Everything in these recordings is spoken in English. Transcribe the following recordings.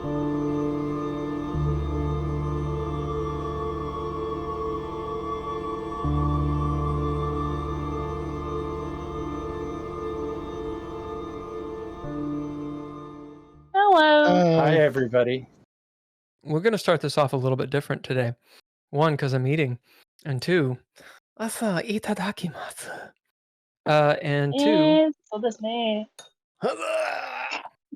Hello. Hi, everybody. We're going to start this off a little bit different today. One, because I'm eating, and two, asa itadakimasu. And two, So this me.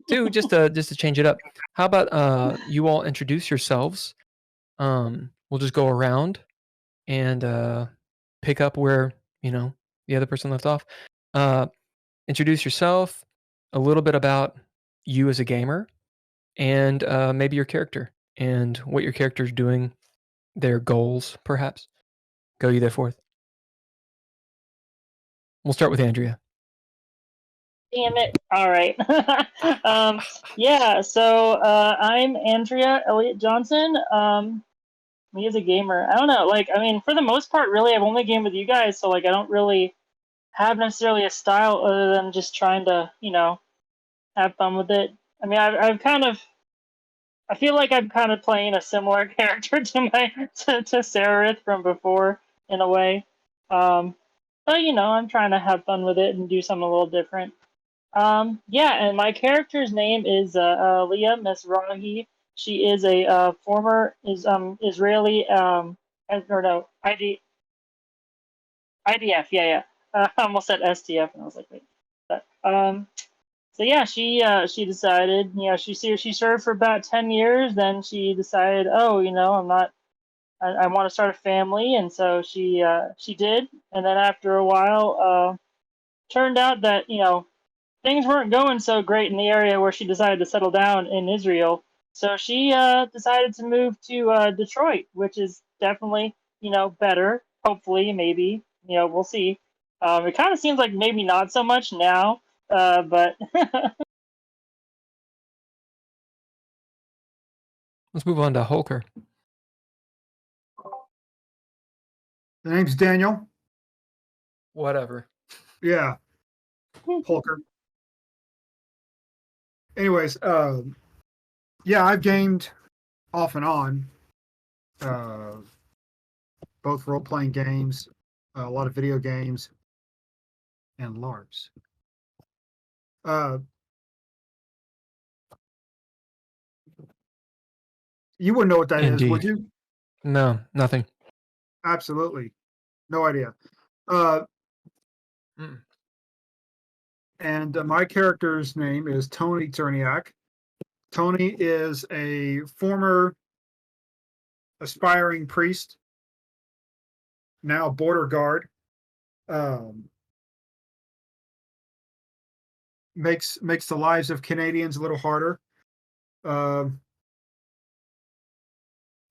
two, just to change it up. How about you all introduce yourselves? We'll just go around and pick up where the other person left off. Introduce yourself, a little bit about you as a gamer, and maybe your character and what your character is doing, their goals, perhaps. Go you there forth. We'll start with Andrea. Damn it. All right. Yeah, so I'm Andrea Elliott Johnson. Me as a gamer. I don't know. For the most part, really, I've only gamed with you guys, so I don't really have necessarily a style other than just trying to, have fun with it. I mean, I feel like I'm kind of playing a similar character to Sarah from before in a way. But I'm trying to have fun with it and do something a little different. Yeah, and my character's name is Leah Mizrahi. She is a former Israeli IDF. Yeah. I almost said STF, and I was like, wait. But, so yeah, she decided, she served for about 10 years. Then she decided, oh, I'm not. I want to start a family, and so she did. And then after a while, turned out that things weren't going so great in the area where she decided to settle down in Israel. So she decided to move to Detroit, which is definitely better. Hopefully, maybe we'll see. It kind of seems like maybe not so much now, but Let's move on to Holker. The name's Daniel. Whatever. Yeah. Holker. Anyways, yeah, I've gamed off and on. Both role-playing games, a lot of video games, and LARPs. You wouldn't know what that is, would you? No, nothing. Absolutely. No idea. And my character's name is Toni Czerniak. Toni is a former aspiring priest, now border guard. Makes the lives of Canadians a little harder.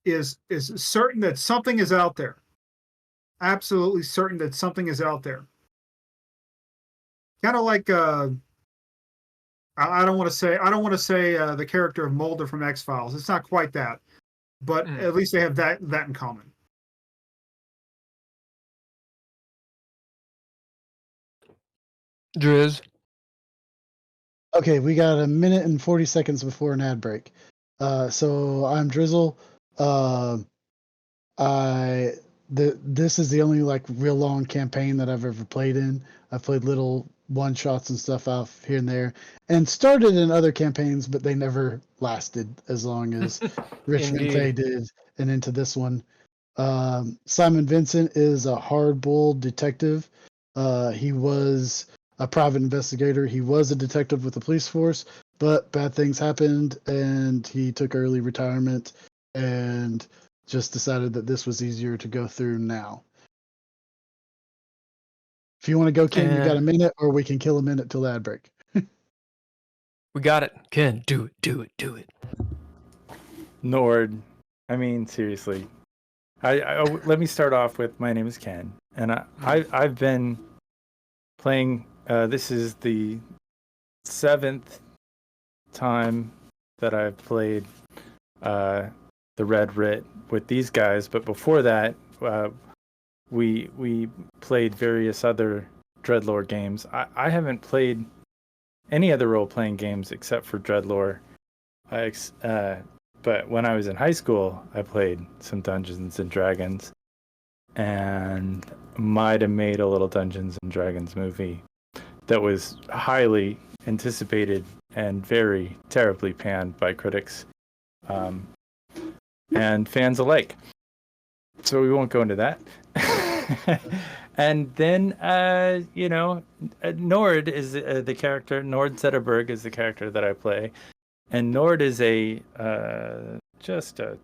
Is certain that something is out there. Absolutely certain that something is out there. Kind of like I don't want to say the character of Mulder from X-Files. It's not quite that, but at least they have that in common. Driz. Okay, we got a minute and 40 seconds before an ad break. So I'm Drizzle. This is the only real long campaign that I've ever played in. I've played little one shots and stuff out here and there, and started in other campaigns, but they never lasted as long as Richmond Fay did, and into this one. Simon Vincent is a hard-boiled detective. He was a private investigator. He was a detective with the police force, but bad things happened, and he took early retirement and just decided that this was easier to go through now. If you want to go, Ken, you got a minute, or we can kill a minute till the ad break. We got it. Ken, do it. Nord. I mean, seriously. I let me start off with my name is Ken, and I've been playing. This is the 7th time that I've played the Red Writ with these guys, but before that, we played various other DreadLore games. I haven't played any other role-playing games except for DreadLore, But when I was in high school, I played some Dungeons and Dragons, and might have made a little Dungeons and Dragons movie that was highly anticipated and very terribly panned by critics and fans alike. So we won't go into that. And then, Nord is the character. Nord Zetterberg is the character that I play. And Nord is just a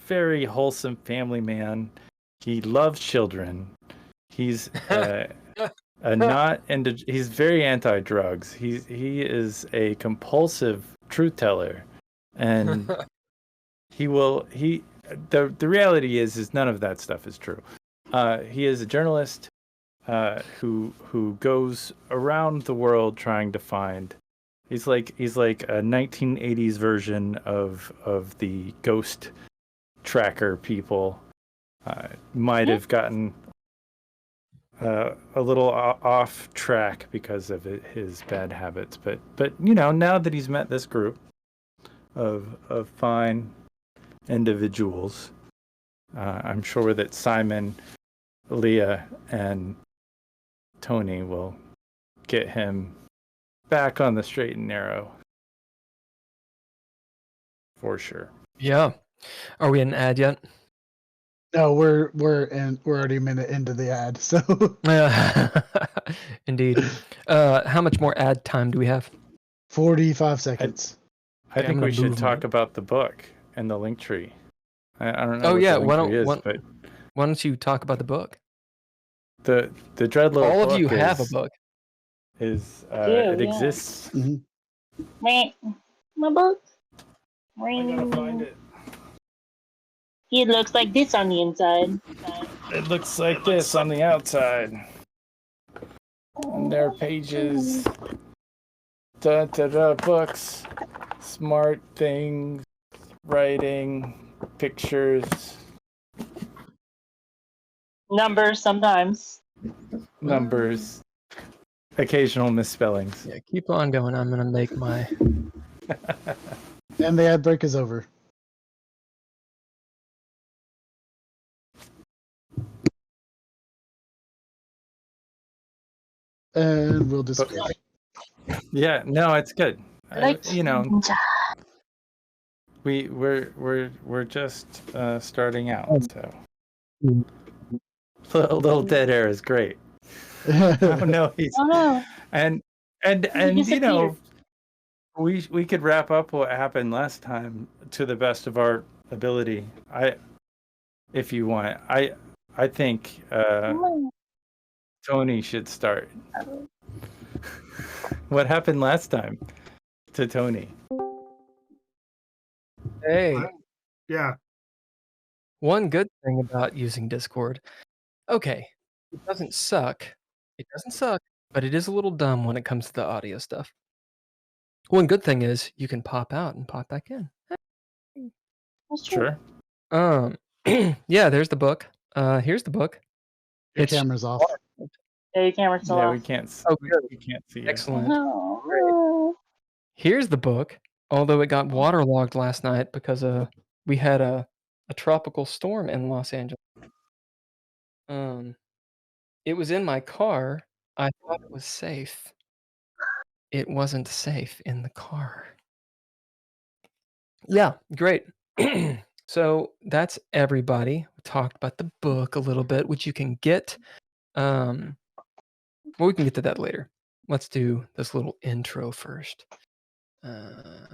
very wholesome family man. He loves children. He's he's very anti-drugs. He is a compulsive truth teller, and the reality is none of that stuff is true. He is a journalist who goes around the world trying to find. He's like a 1980s version of the ghost tracker people. Might have gotten a little off track because of his bad habits, but now that he's met this group of fine individuals, I'm sure that Simon, Leah, and Toni will get him back on the straight and narrow for sure. Yeah. Are we in an ad yet? No, we're already a minute into the ad, so Indeed. How much more ad time do we have? 45 seconds. I think we should talk about the book and the link tree. I don't know. Oh yeah, why don't you talk about the book? The DreadLore. All of you have a book. It exists. Mm-hmm. My book. I gotta find it. It looks like this on the inside. It looks like this on the outside. And there are pages. Books. Smart things. Writing. Pictures. Numbers sometimes. Numbers. Occasional misspellings. Yeah, keep on going. I'm gonna make my. And the ad break is over. And we'll disappear. Yeah, no, it's good. Like we're just starting out, so a little dead air is great. Oh no, and we could wrap up what happened last time to the best of our ability. If you want, I think Toni should start. What happened last time to Toni? Hey. Yeah. One good thing about using Discord. Okay, it doesn't suck. It doesn't suck, but it is a little dumb when it comes to the audio stuff. One good thing is you can pop out and pop back in. Sure. Yeah, there's the book. Here's the book. Your camera's off. Yeah, your camera's still off. We can't. We can't see it. Excellent. No. Here's the book. Although it got waterlogged last night because we had a tropical storm in Los Angeles. It was in my car. I thought it was safe. It wasn't safe in the car. Yeah, great. So that's everybody. We talked about the book a little bit, which you can get. Well, we can get to that later. Let's do this little intro first. I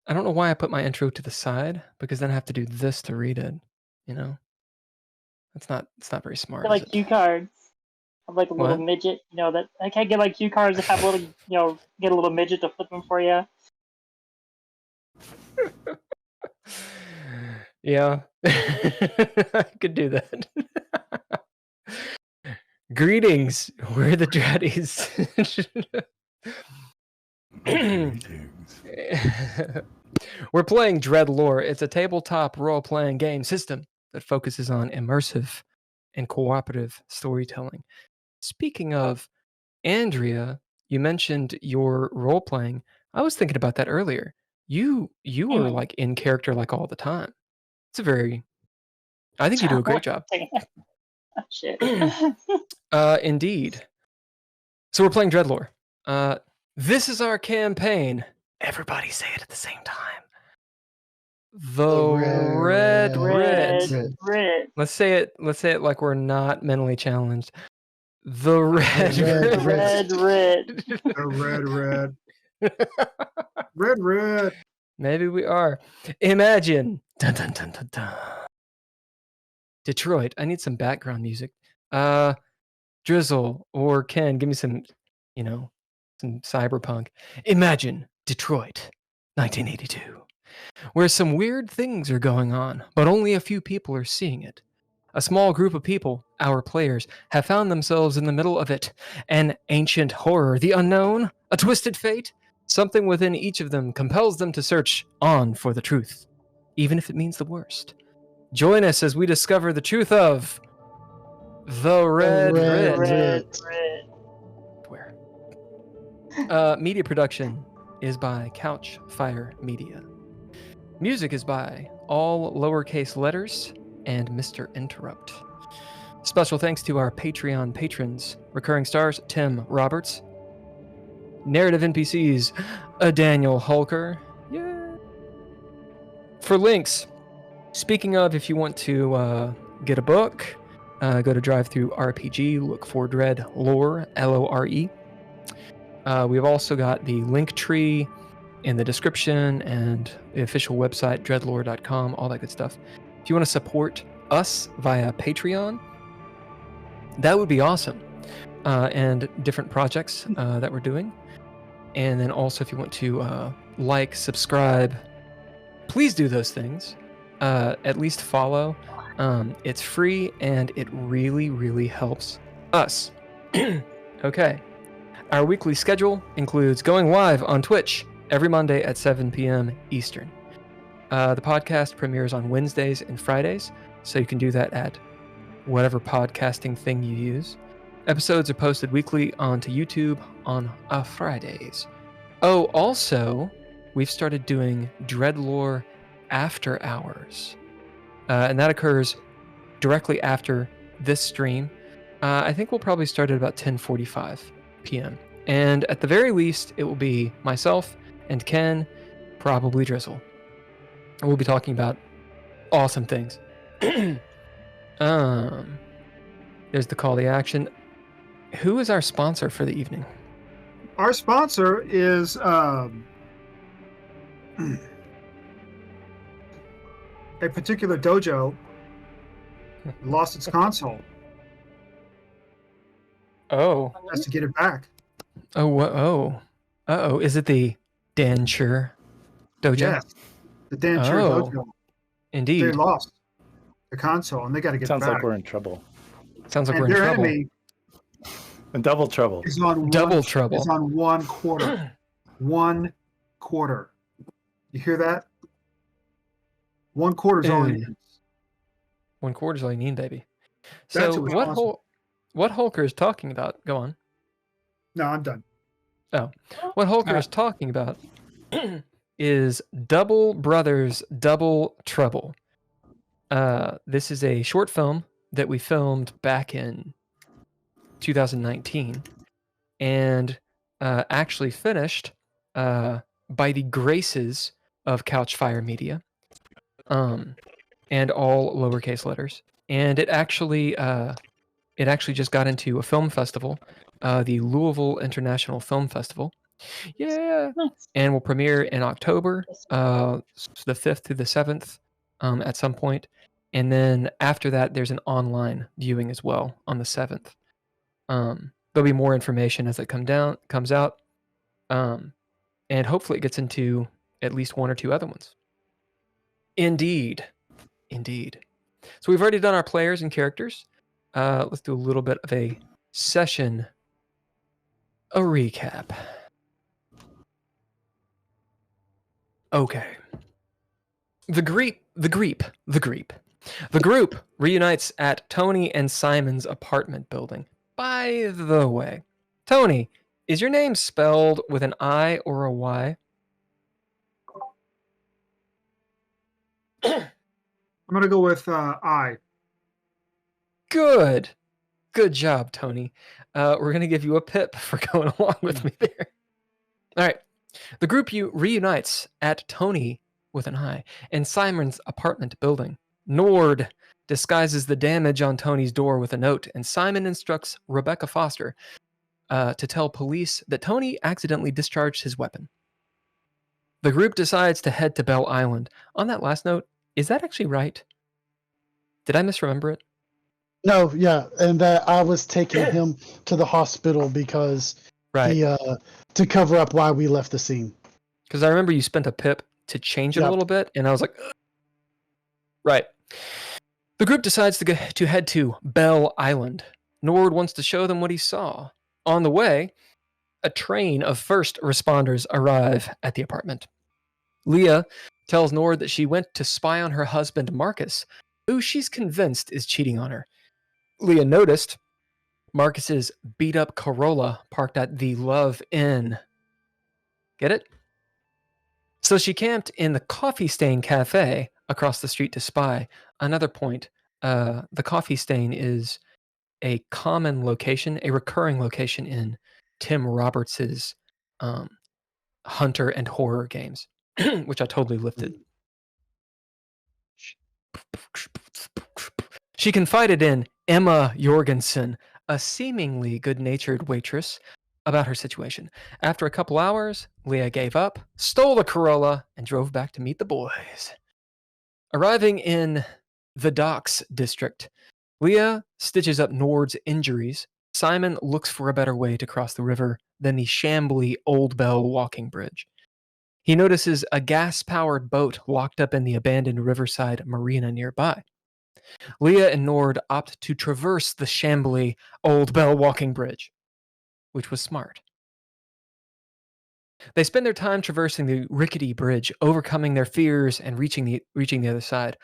don't know why I put my intro to the side, because then I have to do this to read it. It's not very smart. Like cue cards. Have like a little midget, that I can't get like cue cards that have a little, get a little midget to flip them for you. Yeah, I could do that. Greetings, we're the Dreadies. We're playing DreadLore. It's a tabletop role-playing game system that focuses on immersive and cooperative storytelling. Speaking of, Andrea, you mentioned your role-playing. I was thinking about that earlier. you are like in character like all the time. It's a very, I think you do a great job. Shit. Indeed. So we're playing DreadLore. This is our campaign. Everybody say it at the same time. The Red Writ. Let's say it like we're not mentally challenged. The Red Writ. The Red Writ. Maybe we are. Imagine. Dun, dun, dun, dun, dun. Detroit. I need some background music. Drizzle or Ken, give me some, some cyberpunk. Imagine Detroit, 1982, where some weird things are going on, but only a few people are seeing it. A small group of people, our players, have found themselves in the middle of it. An ancient horror, the unknown, a twisted fate. Something within each of them compels them to search on for the truth, even if it means the worst. Join us as we discover the truth of the Red Writ. Media production is by Couchfire Media. Music is by all lowercase letters and misterinterrupt. Special thanks to our Patreon patrons, recurring stars Tim Roberts, narrative NPCs Daniel Hulker. Yeah. For links, speaking of, if you want to get a book, go to DriveThruRPG, look for DreadLore, LORE. We've also got the link tree in the description and the official website, dreadlore.com, all that good stuff. If you want to support us via Patreon, that would be awesome. And different projects that we're doing. And then also, if you want to like, subscribe, please do those things. At least follow. It's free and it really, really helps us. Okay. Our weekly schedule includes going live on Twitch every Monday at 7 p.m. Eastern. The podcast premieres on Wednesdays and Fridays, so you can do that at whatever podcasting thing you use. Episodes are posted weekly onto YouTube on Fridays. Oh, also, we've started doing DreadLore After Hours. And that occurs directly after this stream. I think we'll probably start at about 10:45 p.m. And at the very least, it will be myself and Ken, probably Drizzle. And we'll be talking about awesome things. There's the call to action. Who is our sponsor for the evening? Our sponsor is a particular dojo lost its console. Oh. Has to get it back. Uh-oh. Is it the Dancher Dojo? Yes. The Dancher Dojo. Indeed. They lost the console and they got to get it back. Sounds like we're in trouble. Sounds like we're in trouble. Enemy In double trouble. is on trouble. It's on 1 quarter. 1 quarter. You hear that? 1 quarter is all it needs. 1 quarter is all you need, baby. That's So what Hulker is talking about? Go on. No, I'm done. Oh, what Hulker is talking about is Double Brothers Double Trouble. This is a short film that we filmed back in 2019 and actually finished by the graces of Couchfire Media, and all lowercase letters. And it actually just got into a film festival, the Louisville International Film Festival. Yeah. Nice. And will premiere in October, the 5th through the 7th, at some point. And then after that, there's an online viewing as well on the 7th. There'll be more information as it comes out. And hopefully it gets into at least 1 or 2 other ones. Indeed. So we've already done our players and characters. Let's do a little bit of a session, a recap. Okay. The group reunites at Toni and Simon's apartment building. By the way, Toni, is your name spelled with an I or a Y? I'm gonna go with I. Good job, Tony. We're gonna give you a pip for going along with me there. All right, the group reunites at Toni with an I in Simon's apartment building. Nord disguises the damage on Tony's door with a note, and Simon instructs Rebecca Foster to tell police that Toni accidentally discharged his weapon. The group decides to head to Belle Island. On that last note, is that actually right? Did I misremember it? No, yeah, and that I was taking him to the hospital because Right. he to cover up why we left the scene. Because I remember you spent a pip to change it a little bit, and I was like, ugh. Right. The group decides to head to Belle Island. Nord wants to show them what he saw. On the way, a train of first responders arrive at the apartment. Leah tells Nord that she went to spy on her husband, Marcus, who she's convinced is cheating on her. Leah noticed Marcus's beat-up Corolla parked at the Love Inn. Get it? So she camped in the Coffee Stain Cafe across the street to spy. Another point, the Coffee Stain is a common location, a recurring location in Tim Roberts' hunter and horror games, which I totally lifted. She confided in Emma Jorgensen, a seemingly good-natured waitress, about her situation. After a couple hours, Leah gave up, stole the Corolla, and drove back to meet the boys. Arriving in the Docks district, Leah stitches up Nord's injuries. Simon looks for a better way to cross the river than the shambly Old Bell walking bridge. He notices a gas-powered boat locked up in the abandoned riverside marina nearby. Leah and Nord opt to traverse the shambly Old Bell walking bridge, which was smart. They spend their time traversing the rickety bridge, overcoming their fears and reaching the other side.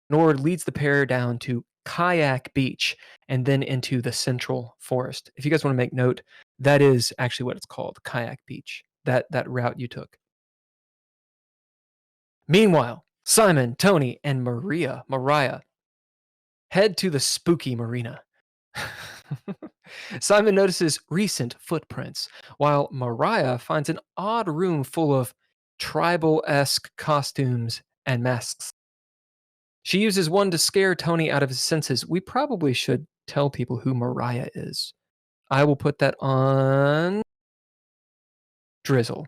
Nord leads the pair down to Kayak Beach and then into the Central Forest. If you guys want to make note, that is actually what it's called, Kayak Beach, that route you took. Meanwhile, Simon, Toni, and Mariah head to the spooky marina. Simon notices recent footprints, while Mariah finds an odd room full of tribal-esque costumes and masks. She uses one to scare Toni out of his senses. We probably should tell people who Mariah is. I will put that on Drizzle.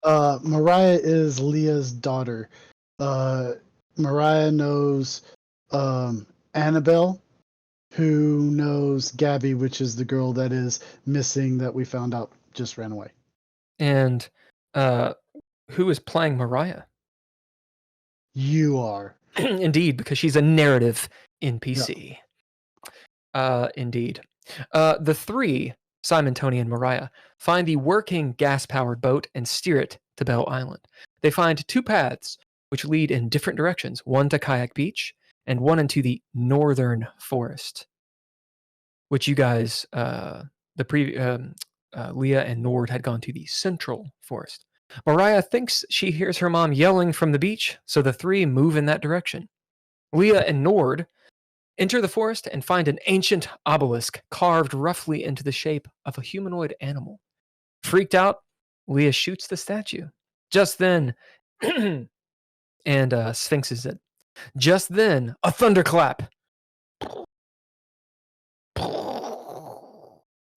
Mariah is Leah's daughter. Mariah knows Annabelle, who knows Gabby, which is the girl that is missing that we found out just ran away. And who is playing Mariah? You are. Indeed, because she's a narrative NPC. Indeed. The three, Simon, Toni, and Mariah, find the working gas-powered boat and steer it to Belle Island. They find two paths which lead in different directions, one to Kayak Beach and one into the northern forest, which you guys, Leah and Nord had gone to the central forest. Mariah thinks she hears her mom yelling from the beach, so the three move in that direction. Leah and Nord enter the forest and find an ancient obelisk carved roughly into the shape of a humanoid animal. Freaked out, Leah shoots the statue. Just then, and sphinxes it. Just then, a thunderclap.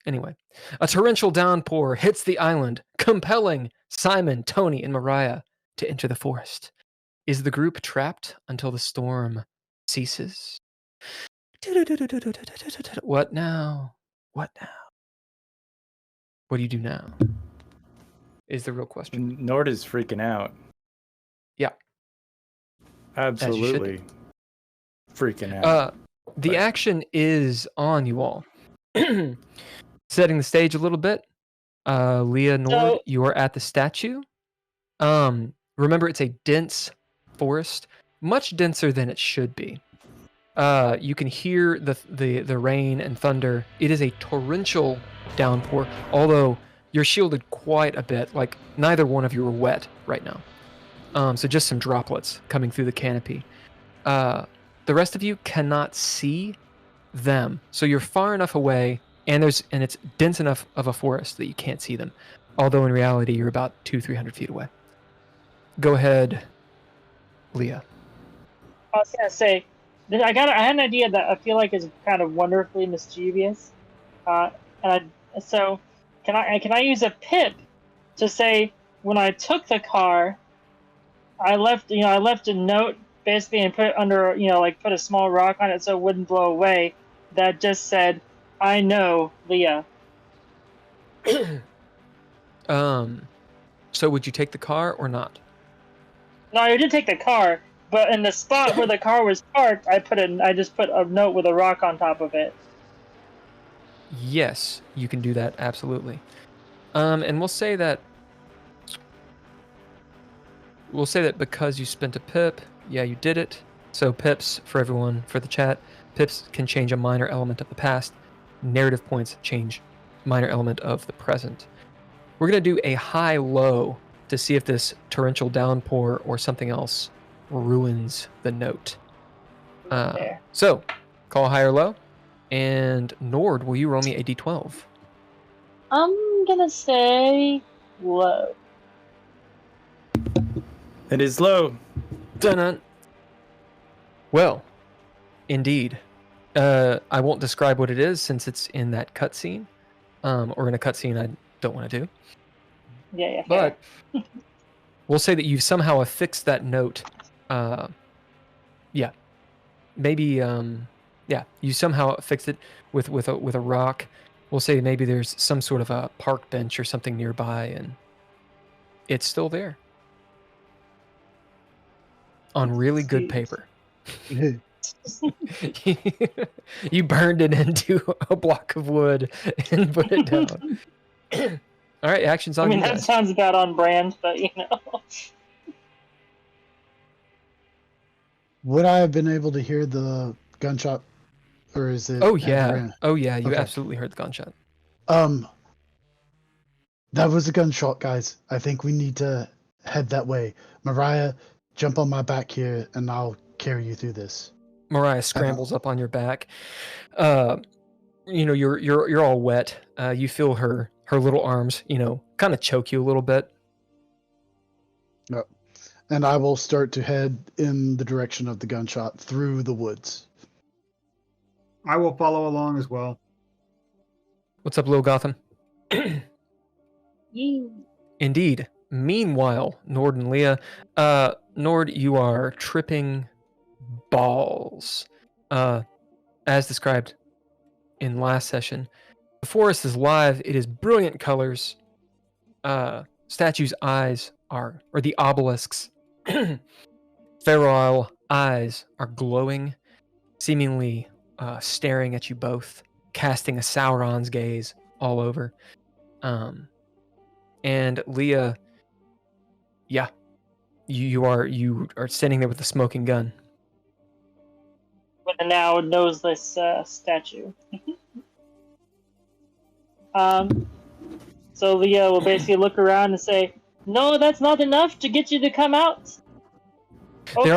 Anyway, a torrential downpour hits the island, compelling Simon, Toni, and Mariah to enter the forest. Is the group trapped until the storm ceases? What now? What now? What do you do now? Is the real question. Nord is freaking out. Yeah. Absolutely freaking out. The action is on you all. Setting the stage a little bit. Leah, Nord, you are at the statue. Remember, it's a dense forest, much denser than it should be. You can hear the rain and thunder. It is a torrential downpour, although you're shielded quite a bit. Like, neither one of you are wet right now. So just some droplets coming through the canopy. The rest of you cannot see them. So you're far enough away, and it's dense enough of a forest that you can't see them. Although in reality, you're about 200-300 feet away. Go ahead, Leah. I was gonna say, I had an idea that I feel like is kind of wonderfully mischievous. So can I use a pip to say when I took the car, I left a note basically and put it under, put a small rock on it so it wouldn't blow away. That just said, "I know, Leah." So would you take the car or not? No, I did take the car, but in the spot where the car was parked, I just put a note with a rock on top of it. Yes, you can do that, absolutely. And we'll say that because you spent a pip, yeah, you did it. So pips, for everyone, for the chat, pips can change a minor element of the past. Narrative points change minor element of the present. We're going to do a high-low to see if this torrential downpour or something else ruins the note. So, call high or low. And Nord, will you roll me a d12? I'm gonna say low. It is low. Dun-dun. Well, indeed. I won't describe what it is since it's in that cutscene. Or in a cutscene I don't want to do. Yeah. But we'll say that you've somehow affixed that note. You somehow fixed it with a rock. We'll say maybe there's some sort of a park bench or something nearby, and it's still there on really good paper. You burned it into a block of wood and put it down. All right, actions on you that guys. sounds about on brand, but Would I have been able to hear the gunshot, or is it? Oh yeah, you Okay. absolutely heard the gunshot. That was a gunshot, guys. I think we need to head that way. Mariah, jump on my back here, and I'll carry you through this. Mariah scrambles up on your back. You're all wet. You feel her little arms, kind of choke you a little bit. Yep. And I will start to head in the direction of the gunshot through the woods. I will follow along as well. What's up, Lil Gotham? you. Indeed. Meanwhile, Nord and Leah, Nord, you are tripping balls. As described in last session, the forest is live. It is brilliant colors. Statues' eyes or the obelisk's feral eyes are glowing, seemingly staring at you both, casting a Sauron's gaze all over. And Leah, yeah, you are standing there with the smoking gun. With a now noseless statue. So Leah will basically look around and say, "No, that's not enough to get you to come out." Okay.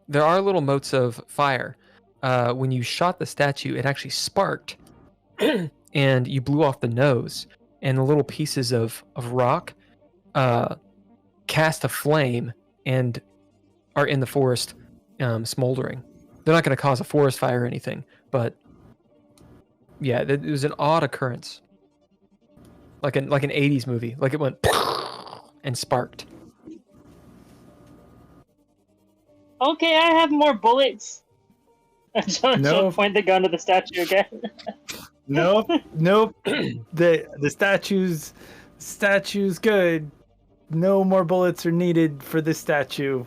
There are little motes of fire. When you shot the statue, it actually sparked, and you blew off the nose, and the little pieces of rock cast a flame and are in the forest, smoldering. They're not going to cause a forest fire or anything, but yeah, it was an odd occurrence, like an 80s movie, like it went and sparked. Okay, I have more bullets. No. Point the gun to the statue again. Nope. The statue's good. No more bullets are needed for this statue.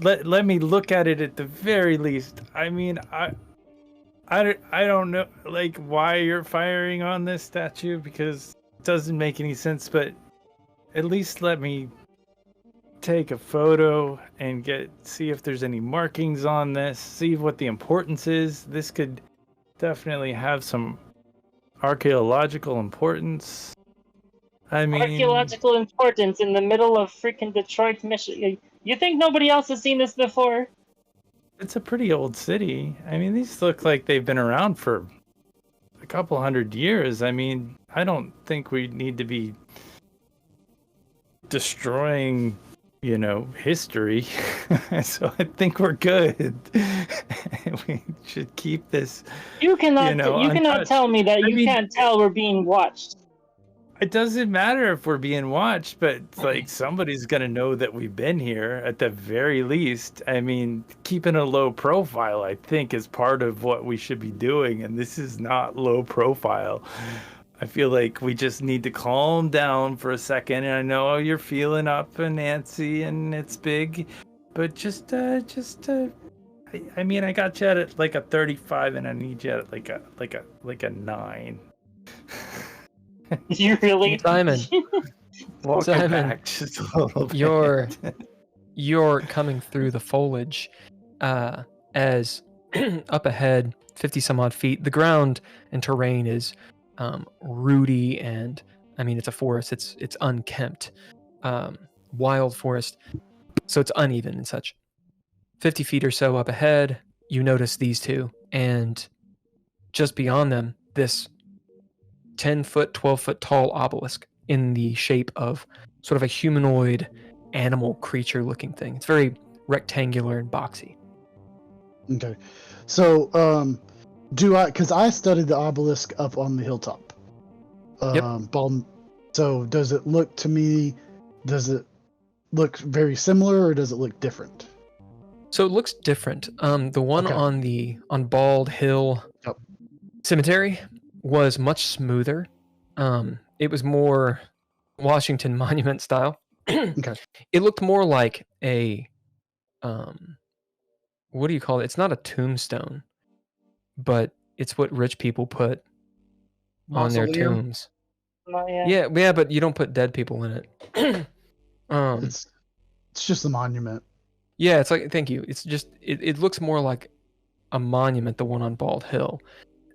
Let me look at it at the very least. I mean, I don't know, like, why you're firing on this statue, because it doesn't make any sense, but at least let me take a photo and see if there's any markings on this, see what the importance is. This could definitely have some archaeological importance. I mean, archaeological importance in the middle of freaking Detroit, Michigan. You think nobody else has seen this before? it's a pretty old city. I mean, these look like they've been around for a couple hundred years. I mean, I don't think we need to be destroying, history. So I think we're good. We should keep this. You cannot untouched. tell me that you mean, can't tell we're being watched. It doesn't matter if we're being watched, but like somebody's gonna know that we've been here at the very least. I mean, keeping a low profile, I think, is part of what we should be doing, and this is not low profile. I feel like we just need to calm down for a second. And I know you're feeling up and antsy, and it's big, but I mean, I got you at like a 35, and I need you at like a 9. You really? Simon, Walk it back just a little bit. you're coming through the foliage as up ahead, 50 some odd feet. The ground and terrain is rooty, and I mean, it's a forest. It's unkempt, wild forest, so it's uneven and such. 50 feet or so up ahead, you notice these two, and just beyond them, this 10-foot, 12-foot tall obelisk in the shape of sort of a humanoid animal creature looking thing. It's very rectangular and boxy. Okay. So, because I studied the obelisk up on the hilltop. Yep. So does it look very similar, or does it look different? So it looks different. The one Okay. on Bald Hill Yep. Cemetery was much smoother. It was more Washington Monument style. Okay. It looked more like a what do you call it? It's not a tombstone, but it's what rich people put on their Mausoleum? tombs. Yeah. Yeah, but you don't put dead people in it. It's just a monument. Yeah, it's like, thank you. It's just it looks more like a monument, the one on Bald Hill.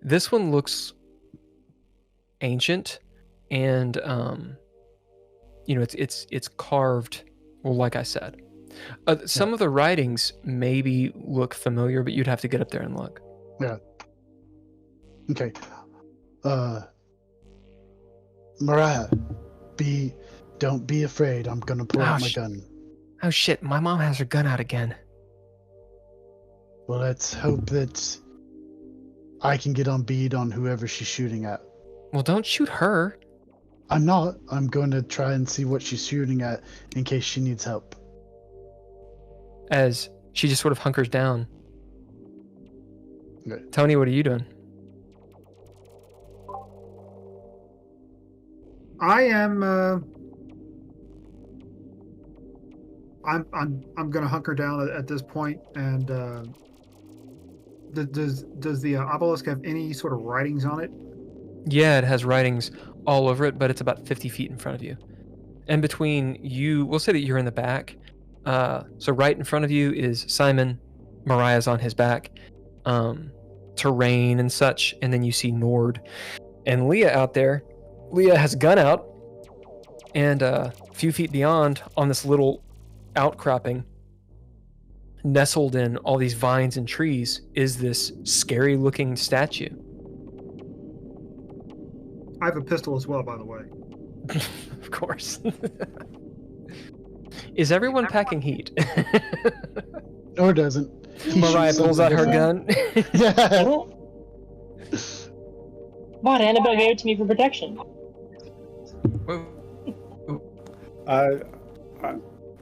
This one looks ancient, and it's carved. Well, like I said, some of the writings maybe look familiar, but you'd have to get up there and look. Yeah. Okay. Mariah, don't be afraid. I'm gonna pull out my gun. Oh shit! My mom has her gun out again. Well, let's hope that I can get on bead on whoever she's shooting at. Well, don't shoot her. I'm not. I'm going to try and see what she's shooting at in case she needs help. As she just sort of hunkers down. Okay. Toni, what are you doing? I am. I'm gonna hunker down at this point, and does the obelisk have any sort of writings on it? Yeah, it has writings all over it, but it's about 50 feet in front of you. And between you, we'll say that you're in the back. So right in front of you is Simon. Mariah's on his back. Terrain and such. And then you see Nord and Leah out there. Leah has a gun out. And a few feet beyond, on this little outcropping, nestled in all these vines and trees, is this scary looking statue. I have a pistol as well, by the way. Of course. Is everyone packing heat? Or doesn't. Mariah pulls out her gun. Yeah. What? Annabelle gave it to me for protection. I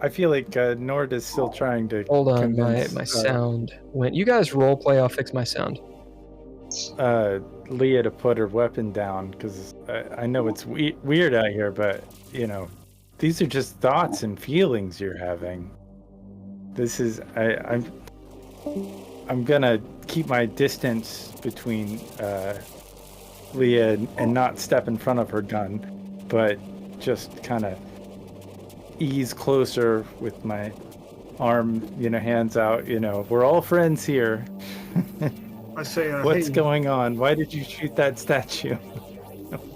feel like Nord is still trying to. Hold on, convince, my sound went. You guys role play. I'll fix my sound. Leah to put her weapon down, because I know it's weird out here, but these are just thoughts and feelings you're having. This is I'm gonna keep my distance between Leah and not step in front of her gun, but just kind of ease closer with my arm, hands out. We're all friends here. I say, What's hey, going on? Why did you shoot that statue?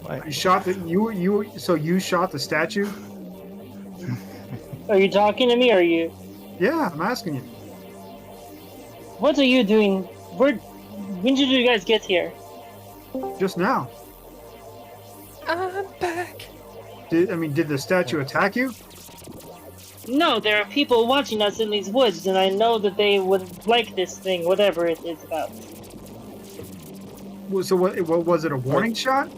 You shot the so you shot the statue? Are you talking to me? Or are you? Yeah, I'm asking you. What are you doing? When did you guys get here? Just now. I'm back. Did the statue attack you? No, there are people watching us in these woods, and I know that they would like this thing, whatever it is about. So what was it, a warning shot?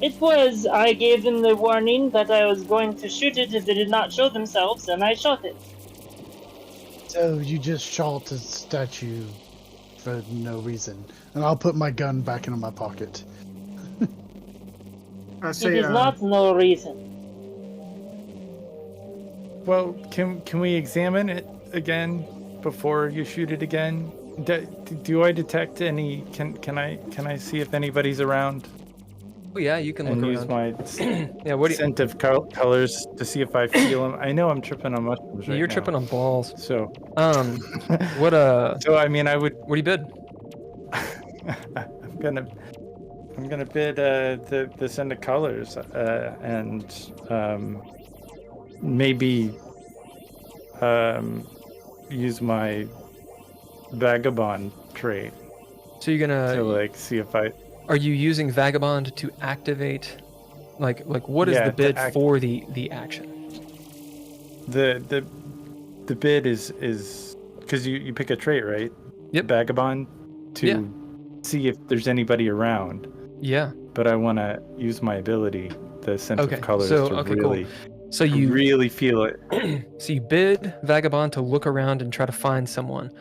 It was. I gave them the warning that I was going to shoot it if they did not show themselves, and I shot it. So you just shot a statue for no reason. And I'll put my gun back into my pocket. I say, It is not no reason. Well, can we examine it again before you shoot it again? Do I detect any? Can I see if anybody's around? Oh yeah, you can And look use around. my Yeah, what do you? scent of colors to see if I feel them. I know I'm tripping on mushrooms right You're now. tripping on balls. So, What so I mean, I would. what do you bid? I'm gonna bid the scent of colors and maybe use my vagabond trait So you're to gonna. like see if I. Are you using vagabond to activate? Like what is Yeah, the to bid act- for the action? The bid is because you pick a trait, right? Yep. Vagabond to Yeah. see if there's anybody around. Yeah. But I want to use my ability, the sense Okay, of colors, so- to okay, cool. really, So you really feel it. so you bid vagabond to look around and try to find someone,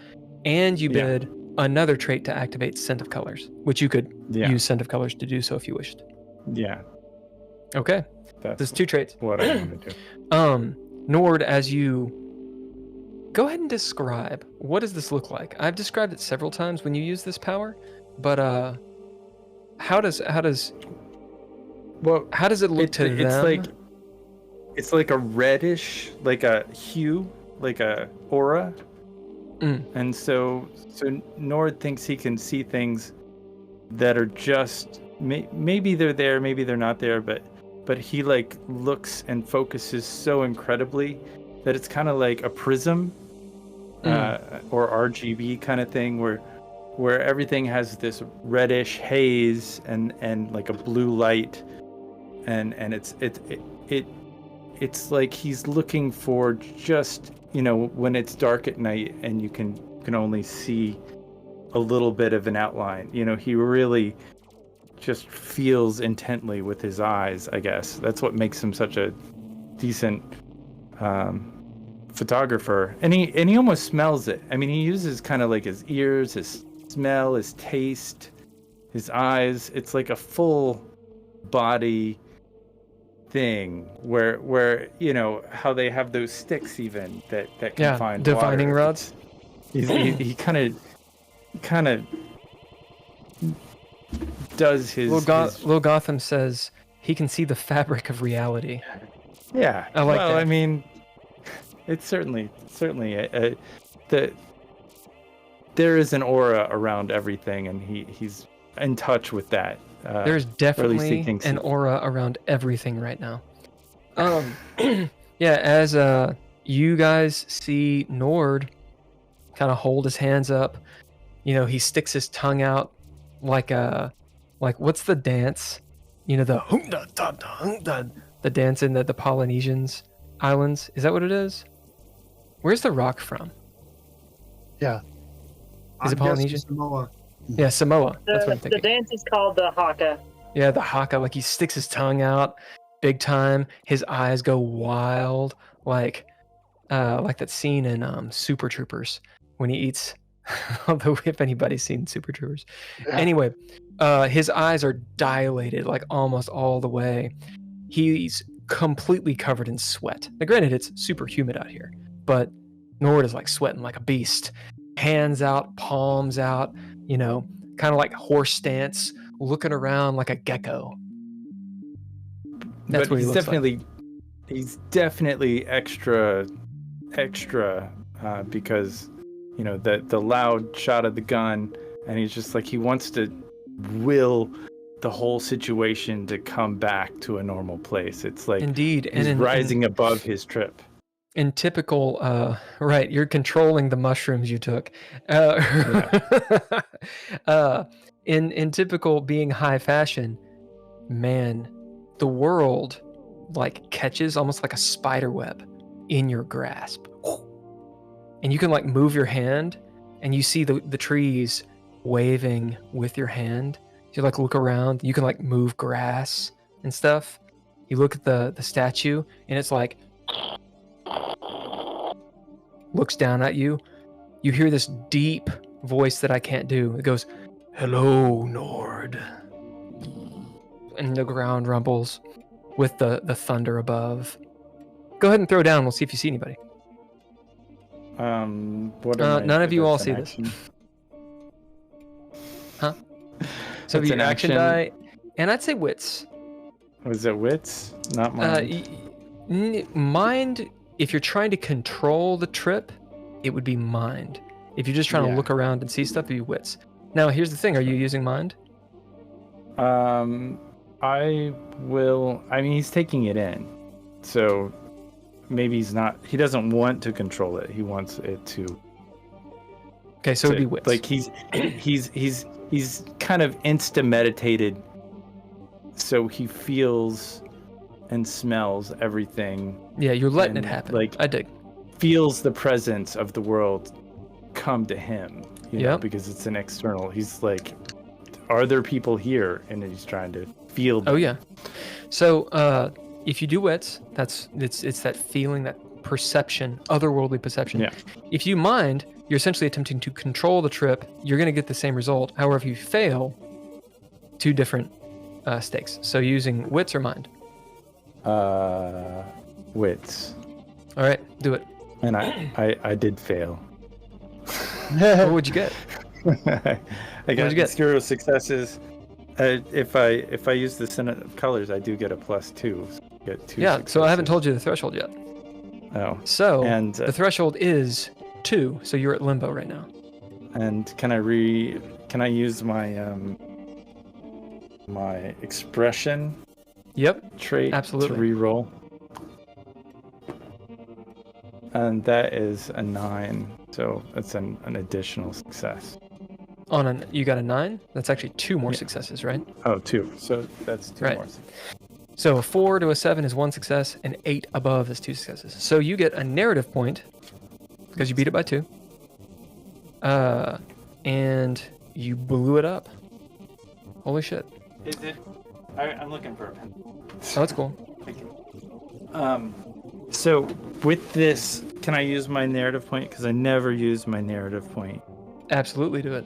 and you Yeah. bid another trait to activate scent of colors, which you could Yeah, use scent of colors to do so if you wished. yeah. Okay, That's there's two traits. what I want to do. Nord, as you go ahead and describe, what does this look like? I've described it several times when you use this power, but how does Well, it look to them? it's like a reddish, like a hue, like a aura. And so Nord thinks he can see things that are just maybe they're there, maybe they're not there, but he like looks and focuses so incredibly that it's kind of like a prism or RGB kind of thing where everything has this reddish haze and like a blue light and it's like he's looking for just, you know, when it's dark at night and you can only see a little bit of an outline. You know, he really just feels intently with his eyes, I guess. That's what makes him such a decent photographer. And he almost smells it. I mean, he uses kind of like his ears, his smell, his taste, his eyes. It's like a full body thing where you know how they have those sticks even that can find divining water. rods. He kind of does his Lil Gotham says he can see the fabric of reality. Yeah, I like that. I mean, it's certainly there is an aura around everything, and he's in touch with that. There's definitely an aura around everything right now. Yeah, as you guys see Nord kind of hold his hands up, you know, he sticks his tongue out like what's the dance? You know, the dance in the Polynesians islands. Is that what it is? Where's the rock from? Yeah. Is it I'm guessing Polynesian? Samoa. Yeah, Samoa. That's what I'm The thinking. dance is called the haka. Yeah, the haka, like he sticks his tongue out big time. His eyes go wild, like that scene in Super Troopers when he eats. Although if anybody's seen Super Troopers, Yeah. anyway, his eyes are dilated like almost all the way. He's completely covered in sweat. Now, granted, it's super humid out here, but Nord is like sweating like a beast. Hands out, palms out, you know, kind of like horse stance, looking around like a gecko. That's but what he he's looks definitely he's definitely extra because you know the loud shot of the gun, and he's just like he wants to will the whole situation to come back to a normal place. It's like Indeed, he's rising above his trip. In typical, right, you're controlling the mushrooms you took. In typical being high fashion, man, the world like catches almost like a spider web in your grasp, and you can like move your hand, and you see the trees waving with your hand. You like look around, you can like move grass and stuff. You look at the statue, and it's like looks down at you. You hear this deep voice that I can't do. It goes, "Hello, Nord." And the ground rumbles with the thunder above. Go ahead and throw down. We'll see if you see anybody. None of you all see this. Huh? So It's your an action action. die, and I'd say wits. Was it wits? Not mine. Mind, if you're trying to control the trip, it would be mind. If you're just trying to Yeah. look around and see stuff, it'd be wits. Now, here's the thing. Are you using mind? I will. I mean, he's taking it in, so maybe he's not. He doesn't want to control it. He wants it to. Okay, so it'd be wits. Like he's kind of insta-meditated, so he feels and smells everything. Yeah, you're letting it and, happen. like, I dig. Feels the presence of the world come to him. You know, Yep. because it's an external. He's like, are there people here? And he's trying to feel them. Oh yeah. So if you do wits, it's that feeling, that perception, otherworldly perception. Yeah. If you mind, you're essentially attempting to control the trip. You're going to get the same result. However, if you fail, two different stakes. So using wits or mind. Wits. All right, do it. And I did fail. What would you get? I got you get? 0 successes. If I use the Senate of Colors, I do get a +2. So I get 2 Yeah. So I haven't successes. told you the threshold yet. Oh. So And the threshold is 2. So you're at limbo right now. and can I use my my expression Yep. trait Absolutely. to re-roll? And that is a 9, so that's an additional success. You got a 9. That's actually 2 more Yeah. successes, right? Oh, 2. So that's 2 Right. more. So a 4 to a 7 is 1 success, and 8 above is 2 successes. So you get a narrative point because you beat it by 2. And you blew it up. Holy shit! Is it? I'm looking for a pen. Oh, that's cool. So with this, can I use my narrative point? Because I never use my narrative point. Absolutely, do it.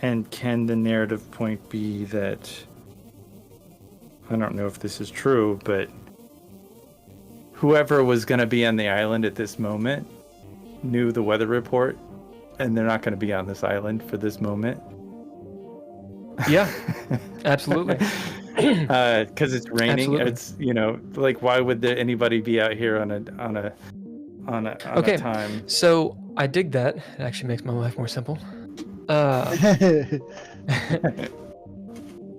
And can the narrative point be that, I don't know if this is true, but whoever was going to be on the island at this moment knew the weather report, and they're not going to be on this island for this moment? Yeah, absolutely. Because it's raining. Absolutely. It's, like, why would anybody be out here on a Okay. time? So I dig that. It actually makes my life more simple.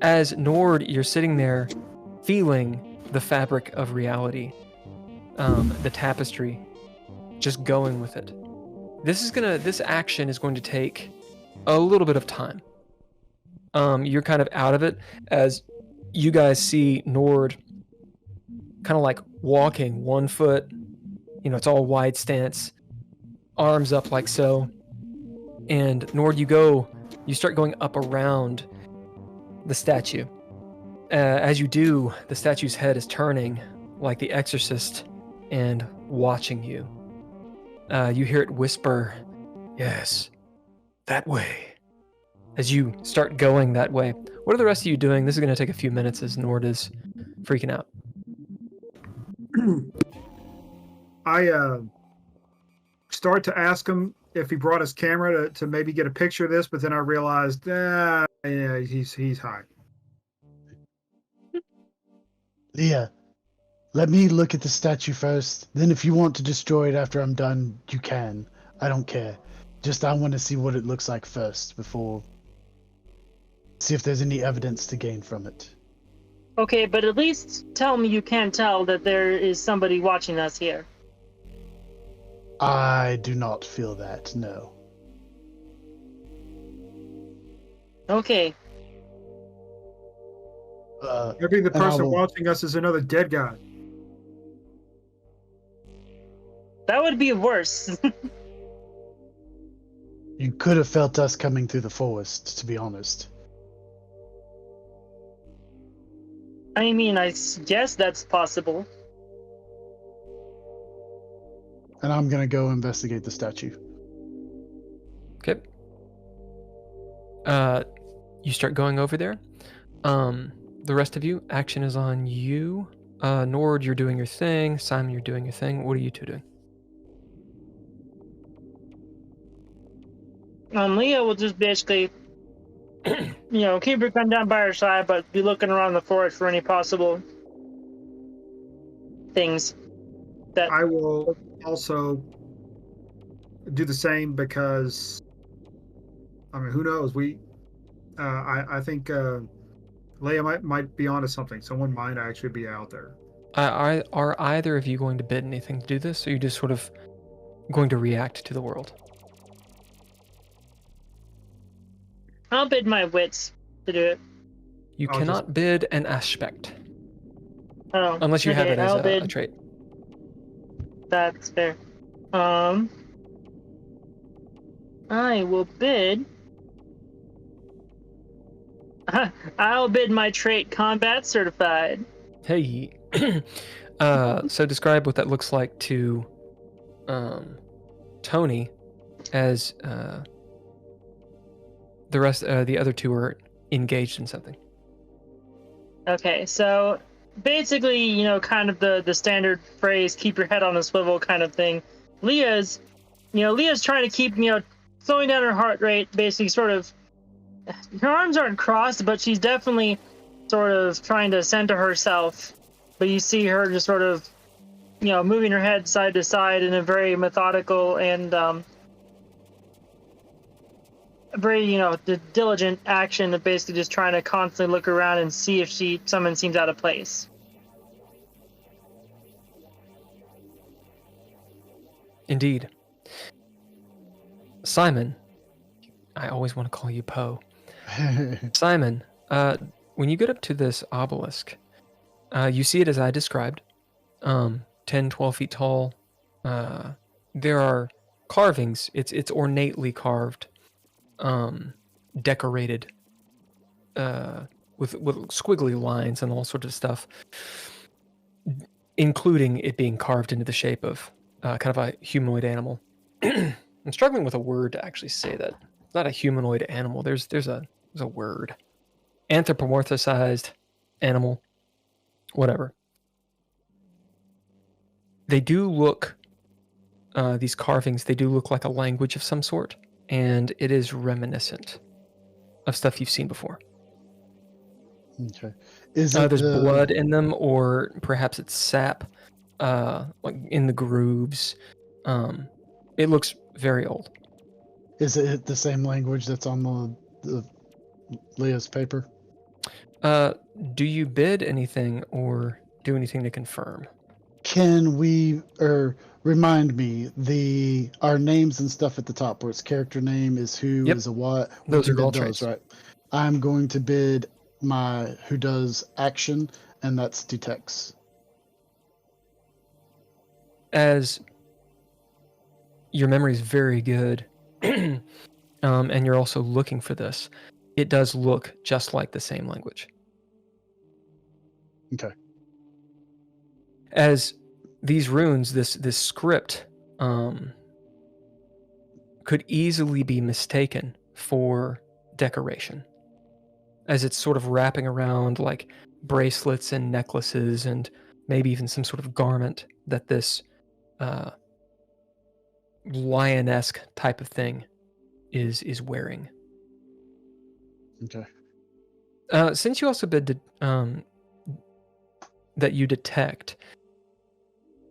As Nord, you're sitting there feeling the fabric of reality, the tapestry, just going with it. This action is going to take a little bit of time. You're kind of out of it as you guys see Nord kind of like walking 1 foot, it's all wide stance, arms up like so. And Nord, you start going up around the statue. As you do, the statue's head is turning like the Exorcist and watching you. You hear it whisper, "Yes, that way." As you start going that way, what are the rest of you doing? This is going to take a few minutes as Nord is freaking out. I start to ask him if he brought his camera to maybe get a picture of this, but then I realized, yeah, he's high. Leah, let me look at the statue first. Then if you want to destroy it after I'm done, you can. I don't care. Just I want to see what it looks like first before See if there's any evidence to gain from it. Okay, but at least tell me you can't tell that there is somebody watching us here. I do not feel that, no. Okay. Maybe the And I person will- watching us is another dead guy. That would be worse. You could have felt us coming through the forest, to be honest. I mean, I guess that's possible. And I'm gonna go investigate the statue. Okay. You start going over there. The rest of you, action is on you. Nord, you're doing your thing. Simon, you're doing your thing. What are you two doing? Leah will just basically, keep her gun down by her side, but be looking around the forest for any possible things that. I will also do the same because, I mean, who knows? I think Leah might be onto something. Someone might actually be out there. Are either of you going to bid anything to do this, or are you just sort of going to react to the world? I'll bid my wits to do it. You I'll cannot bid an aspect Oh, unless you have okay, it as I'll a bid. trait. That's fair. I will bid. I'll bid my trait combat certified. Hey. So describe what that looks like to Toni as the other two are engaged in something. Okay, so basically, kind of the standard phrase, keep your head on a swivel kind of thing. Leah's trying to keep, slowing down her heart rate, basically sort of, her arms aren't crossed, but she's definitely sort of trying to center herself. But you see her just sort of, moving her head side to side in a very methodical and very, diligent action of basically just trying to constantly look around and see if someone seems out of place. Indeed. Simon, I always want to call you Poe. Simon, when you get up to this obelisk, you see it as I described, 10, 12 feet tall. There are carvings. It's ornately carved, decorated, with squiggly lines and all sorts of stuff, including it being carved into the shape of kind of a humanoid animal. I'm struggling with a word to actually say that. It's not a humanoid animal. There's a word. Anthropomorphized animal. Whatever. They do look, these carvings, they do look like a language of some sort, and it is reminiscent of stuff you've seen before. Okay. Is it There's blood in them, or perhaps it's sap, like in the grooves. It looks very old. Is it the same language that's on the Leah's paper? Do you bid anything or do anything to confirm? Can we remind me our names and stuff at the top where its character name is who, Yep. is a what? We Those can are bid all those, traits. right? I'm going to bid my who does action, and that's detects. As your memory is very good, and you're also looking for this, it does look just like the same language. Okay. As these runes, this script, could easily be mistaken for decoration, as it's sort of wrapping around like bracelets and necklaces and maybe even some sort of garment that this lionesque type of thing is wearing. Okay. Since you also bid that you detect,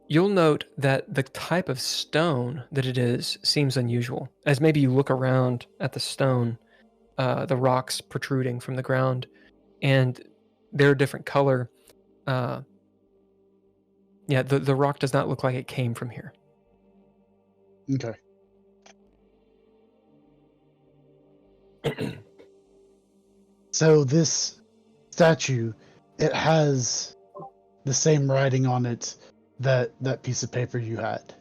you'll note that the type of stone that it is seems unusual. As maybe you look around at the stone, the rocks protruding from the ground, and they're a different color. Yeah, the rock does not look like it came from here. Okay. So this statue, it has the same writing on it that piece of paper you had.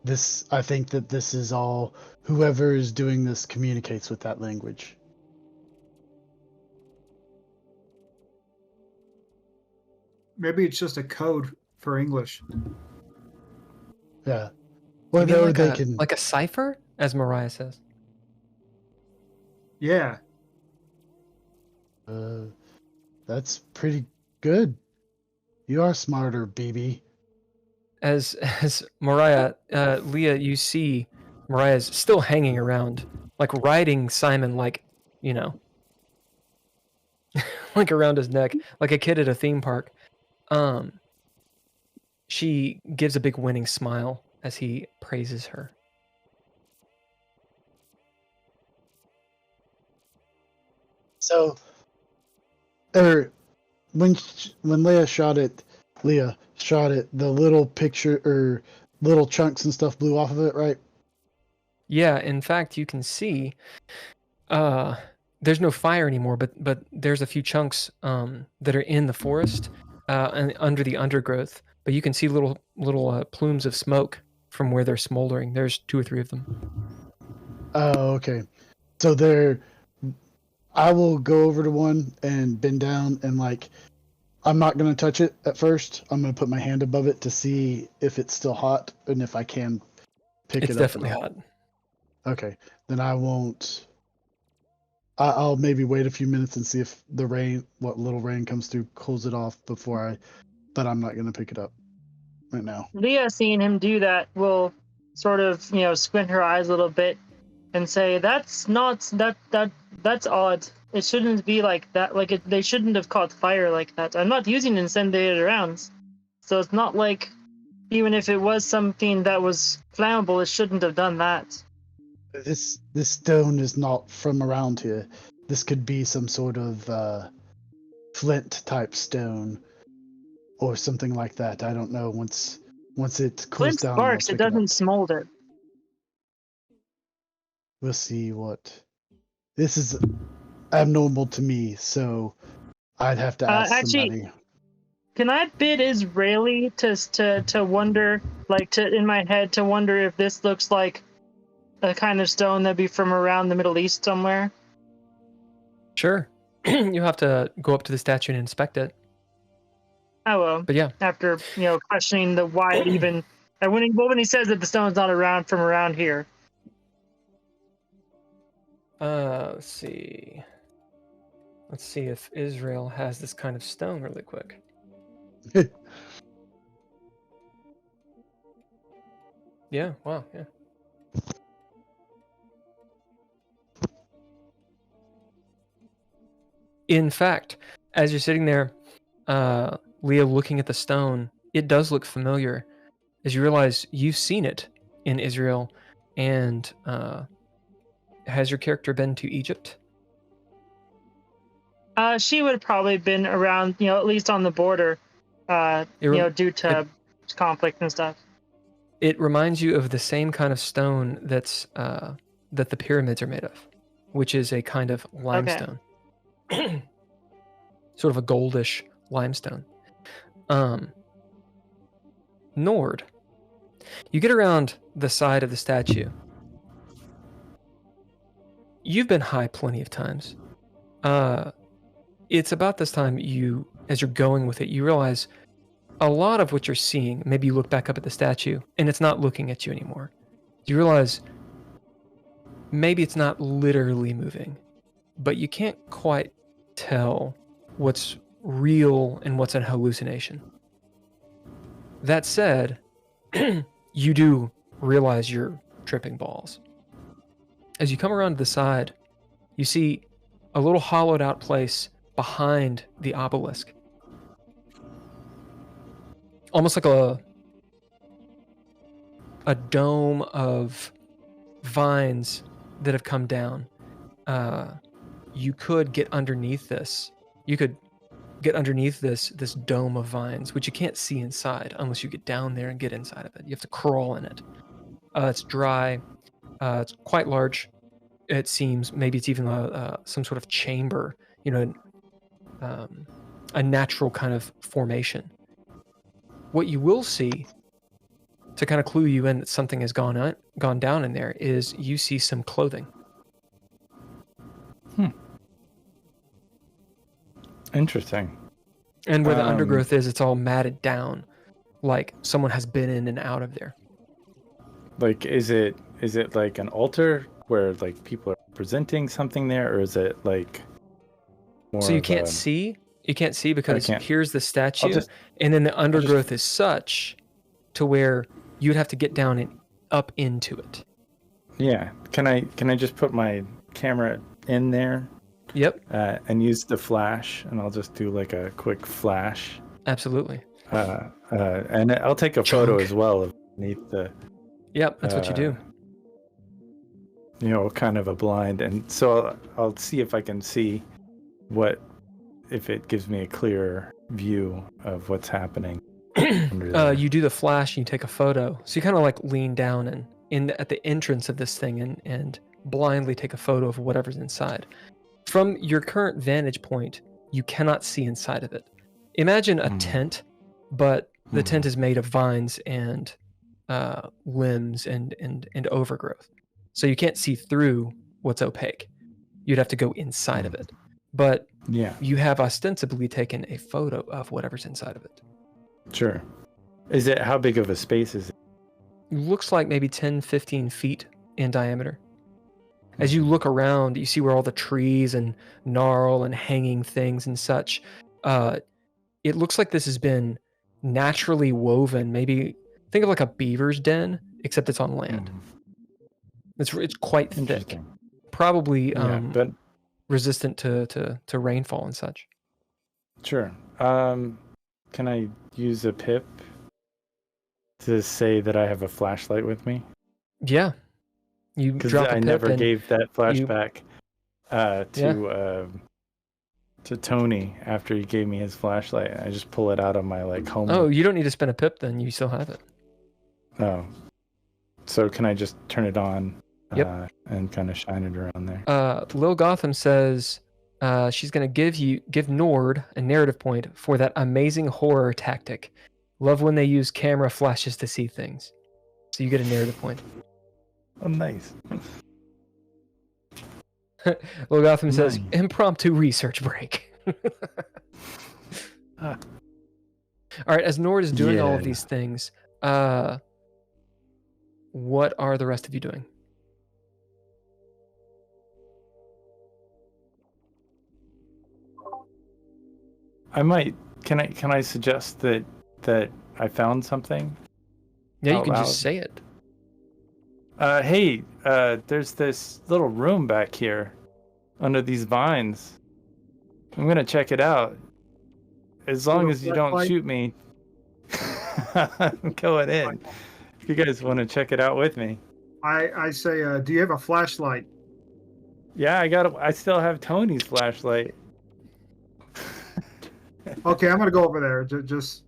This, I think that this is all, whoever is doing this communicates with that language. Maybe it's just a code for English. Yeah. You mean Or like they a, can. like a cipher, as Mariah says. Yeah. That's pretty good. You are smarter, BB. As Mariah, Leah, you see Mariah's still hanging around, like riding Simon, like, you know, like around his neck, like a kid at a theme park. She gives a big winning smile as he praises her. So, when Leah shot it, the little picture or little chunks and stuff blew off of it, right? Yeah, in fact, you can see there's no fire anymore, but there's a few chunks that are in the forest and under the undergrowth. But you can see little plumes of smoke from where they're smoldering. There's 2 or 3 of them. Oh, okay. So I will go over to one and bend down and like, I'm not going to touch it at first. I'm going to put my hand above it to see if it's still hot and if I can pick It's it up. definitely hot. Okay. Then I won't. I'll maybe wait a few minutes and see if what little rain comes through, cools it off but I'm not going to pick it up right now. Leah, seeing him do that, will sort of, squint her eyes a little bit and say, "That's that's odd. It shouldn't be like that. Like they shouldn't have caught fire like that. I'm not using incendiary rounds, so it's not like even if it was something that was flammable, it shouldn't have done that." This stone is not from around here. This could be some sort of flint type stone or something like that. I don't know. Once it cools Flint down, sparks. I'll It pick it up. doesn't smolder. We'll see what. This is abnormal to me, so I'd have to ask Actually, somebody. can I bid Israeli to wonder, like, in my head, to wonder if this looks like a kind of stone that'd be from around the Middle East somewhere? Sure. You have to go up to the statue and inspect it. Oh well. But yeah, After questioning the why it even, and when he says that the stone's not around from around here. let's see. Let's see if Israel has this kind of stone really quick. Yeah, wow, yeah. In fact, as you're sitting there, Leah, looking at the stone, it does look familiar. As you realize you've seen it in Israel, and has your character been to Egypt? She would have probably been around, at least on the border, due to conflict and stuff. It reminds you of the same kind of stone that the pyramids are made of, which is a kind of limestone. Okay. Sort of a goldish limestone. Nord, you get around the side of the statue. You've been high plenty of times. It's about this time as you're going with it, you realize a lot of what you're seeing, maybe you look back up at the statue and it's not looking at you anymore. You realize maybe it's not literally moving, but you can't quite tell what's real and what's an hallucination. That said, you do realize you're tripping balls. As you come around to the side, you see a little hollowed out place behind the obelisk. Almost like a dome of vines that have come down, you could get underneath this. You could get underneath this dome of vines, which you can't see inside unless you get down there and get inside of it. You have to crawl in it. It's dry. It's quite large. It seems maybe it's even some sort of chamber. A natural kind of formation. What you will see, to kind of clue you in that something has gone down in there, is you see some clothing. Interesting. And where the undergrowth is, it's all matted down, like someone has been in and out of there. Like, is it like an altar where like people are presenting something there, or is it like more? So you can't see. You can't see because here's the statue, just- and then the undergrowth is such to where you'd have to get down and up into it. Yeah. Can I just put my camera in there? Yep. And use the flash, and I'll just do like a quick flash. Absolutely. And I'll take a photo as well of beneath the. Yep, that's what you do. Kind of a blind, and so I'll see if I can see if it gives me a clearer view of what's happening. You do the flash and you take a photo. So you kind of like lean down and at the entrance of this thing and blindly take a photo of whatever's inside. From your current vantage point, you cannot see inside of it. Imagine a tent, but the tent is made of vines and limbs and overgrowth. So you can't see through what's opaque. You'd have to go inside of it. But you have ostensibly taken a photo of whatever's inside of it. Sure. How big of a space is it? Looks like maybe 10, 15 feet in diameter. As you look around, you see where all the trees and gnarl and hanging things and such. It looks like this has been naturally woven. Maybe think of like a beaver's den, except it's on land. It's quite thick. Probably but resistant to rainfall and such. Sure. Can I use a pip to say that I have a flashlight with me? Yeah. You drop a I pip never gave that flashback to Toni after he gave me his flashlight. I just pull it out of my home. Oh, you don't need to spend a pip then. You still have it. Oh. So can I just turn it on? Yep. And kind of shine it around there. Lil Gotham says she's going to give Nord a narrative point for that amazing horror tactic. Love when they use camera flashes to see things. So you get a narrative point. Oh, nice. Lil Gotham says impromptu research break. All right, as Nord is doing all of these things, what are the rest of you doing? Can I suggest that I found something? Yeah, you can just say it. Hey, there's this little room back here under these vines. I'm gonna check it out. As long as you don't shoot me, I'm going in. If you guys want to check it out with me. I say, do you have a flashlight? Yeah, I still have Toni's flashlight. Okay, I'm gonna go over there. Just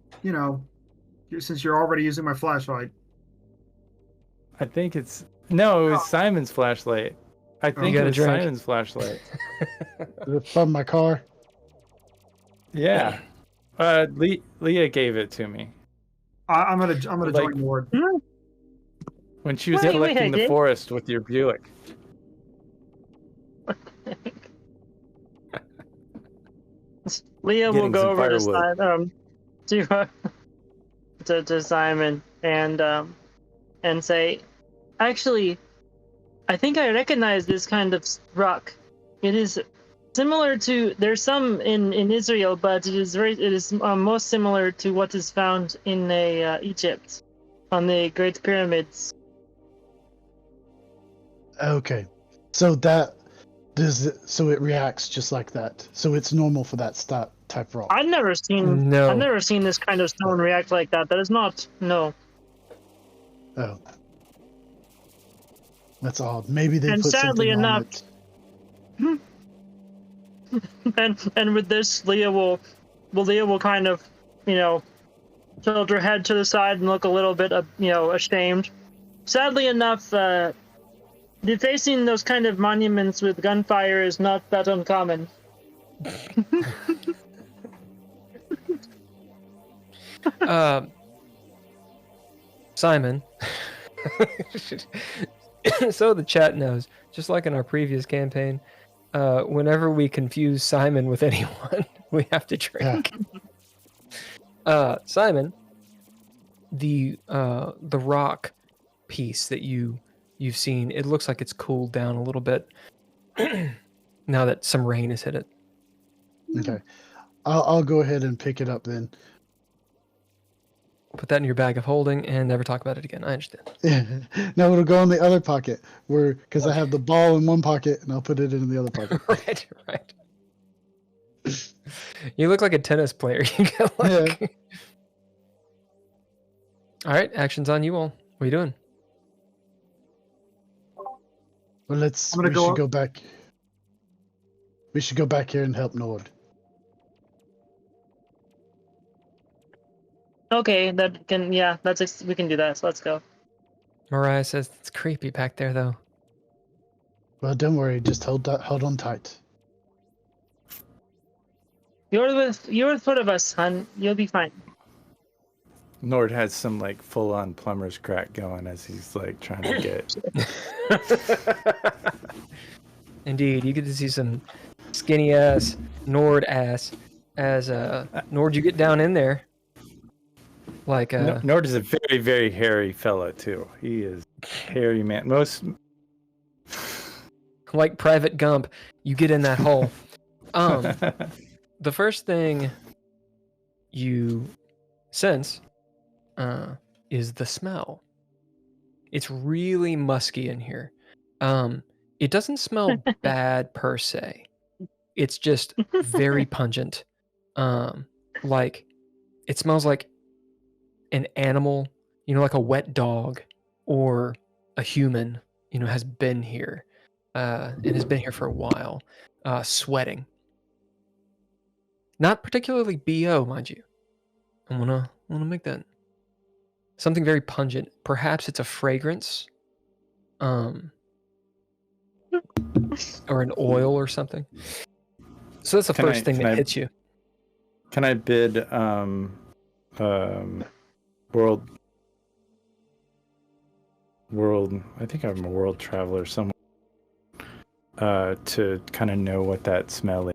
since you're already using my flashlight. I think it was Simon's flashlight. I think it was Simon's flashlight. Is it from my car? Yeah. Leah gave it to me. I'm gonna join Nord. When she was collecting the forest with your Buick. Leah will go over to Simon and say, actually, I think I recognize this kind of rock. It is similar to, there's some in Israel, but it is most similar to what is found in Egypt on the Great Pyramids. Okay, so it reacts just like that. So it's normal for that type rock. I've never seen this kind of stone react like that. That is not no. Oh. That's odd. Maybe they And put sadly something on enough- it. And with this, Leah will kind of, tilt her head to the side and look a little bit, ashamed. Sadly enough, defacing those kind of monuments with gunfire is not that uncommon. Simon. So the chat knows, just like in our previous campaign, whenever we confuse Simon with anyone, we have to drink. Simon, the rock piece that you've seen, it looks like it's cooled down a little bit now that some rain has hit it. Okay. I'll go ahead and pick it up then. Put that in your bag of holding and never talk about it again. I understand. No, it'll go in the other pocket because I have the ball in one pocket and I'll put it in the other pocket. Right. You look like a tennis player. You get like... Yeah. All right, action's on you all. What are you doing? Well, I'm gonna we go should up. go back. We should go back here and help Nord. Okay, we can do that. So let's go. Mariah says it's creepy back there, though. Well, don't worry. Just hold on tight. You're with foot of us, hon. You'll be fine. Nord has some like full-on plumber's crack going as he's like trying to get. Indeed, you get to see some skinny ass Nord ass as Nord. You get down in there, like Nord is a very, very hairy fellow too. He is hairy man. like Private Gump. You get in that hole. The first thing you sense is the smell. It's really musky in here. It doesn't smell bad per se. It's just very pungent. Like it smells like an animal, like a wet dog or a human, has been here and has been here for a while, sweating. Not particularly BO, mind you. I wanna make that something very pungent. Perhaps it's a fragrance, or an oil or something. So that's the first thing that hits you. Can I bid world? I think I'm a world traveler somewhere. To kind of know what that smell is.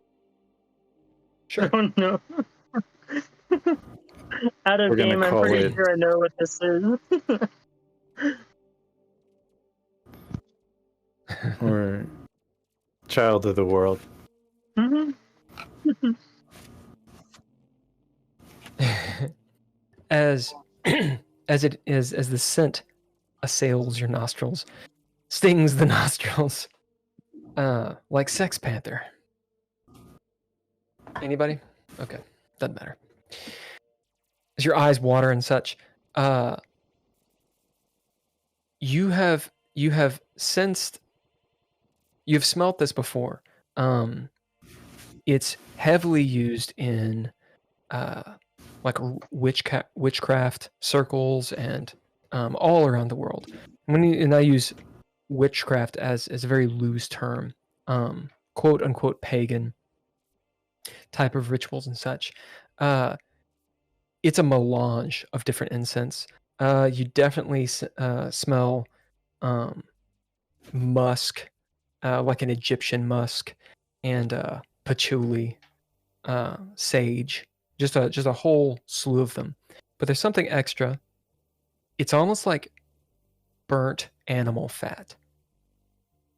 Sure. Oh no. Out of game, I'm pretty sure I know what this is. Or child of the world. Mm-hmm. As the scent assails your nostrils, stings the nostrils, like Sex Panther. Anybody? Okay, doesn't matter. As your eyes water and such, you have sensed, you've smelt this before. It's heavily used in like witchcraft circles and all around the world. And I use witchcraft as a very loose term, quote unquote pagan type of rituals and such. It's a melange of different incense. You definitely smell musk, like an Egyptian musk, and patchouli, sage, just a whole slew of them. But there's something extra. It's almost like burnt animal fat.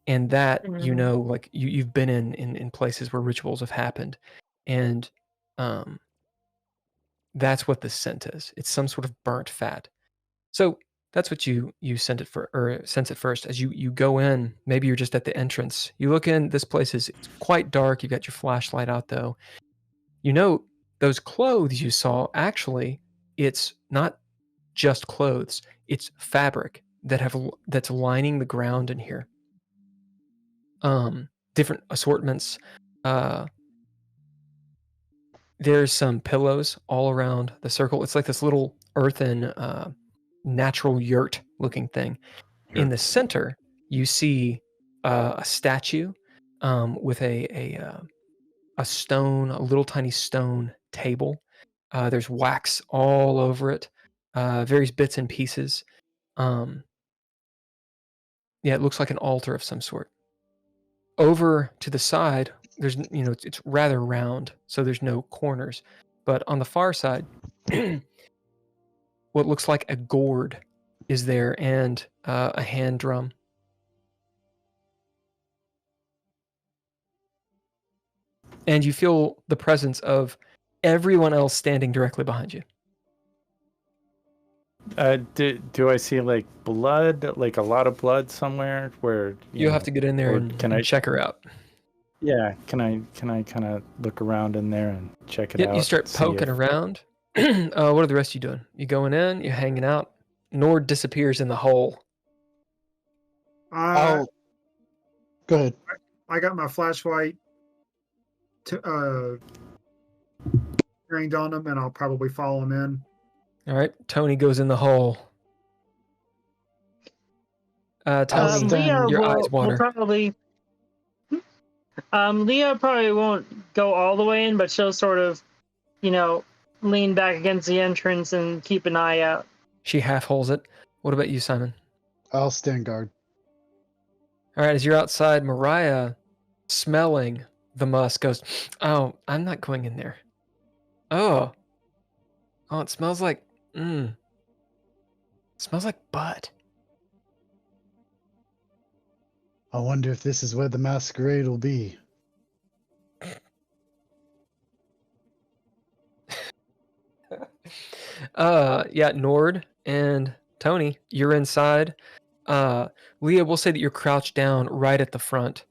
And that, like you've been in places where rituals have happened. And that's what the scent is. It's some sort of burnt fat. So that's what you sense it first. As you go in, maybe you're just at the entrance. You look in, this place is quite dark. You've got your flashlight out though. Those clothes you saw, actually, it's not just clothes. It's fabric that's lining the ground in here. Different assortments. There's some pillows all around the circle. It's like this little earthen, natural yurt looking thing. In the center, you see a statue with a stone, a little tiny stone table. There's wax all over it, various bits and pieces. Yeah, it looks like an altar of some sort. Over to the side, there's it's rather round, so there's no corners. But on the far side, what looks like a gourd is there, and a hand drum. And you feel the presence of everyone else standing directly behind you. Do I see like blood, like a lot of blood somewhere where You'll have to get in there and check her out. Yeah, can I kind of look around in there and check it out? You start poking around. What are the rest of you doing? You going in? You hanging out? Nord disappears in the hole. Go ahead. I got my flashlight trained on him, and I'll probably follow him in. All right, Toni goes in the hole. Toni, Leah your will, eyes water. will probably. Leah probably won't go all the way in, but she'll sort of, lean back against the entrance and keep an eye out. She half holes it. What about you, Simon? I'll stand guard. All right, as you're outside, Mariah, smelling the musk, goes, "Oh, I'm not going in there. Oh, it smells like, it smells like butt." I wonder if this is where the masquerade will be. Yeah, Nord and Toni, you're inside. Leah, we'll say that you're crouched down right at the front,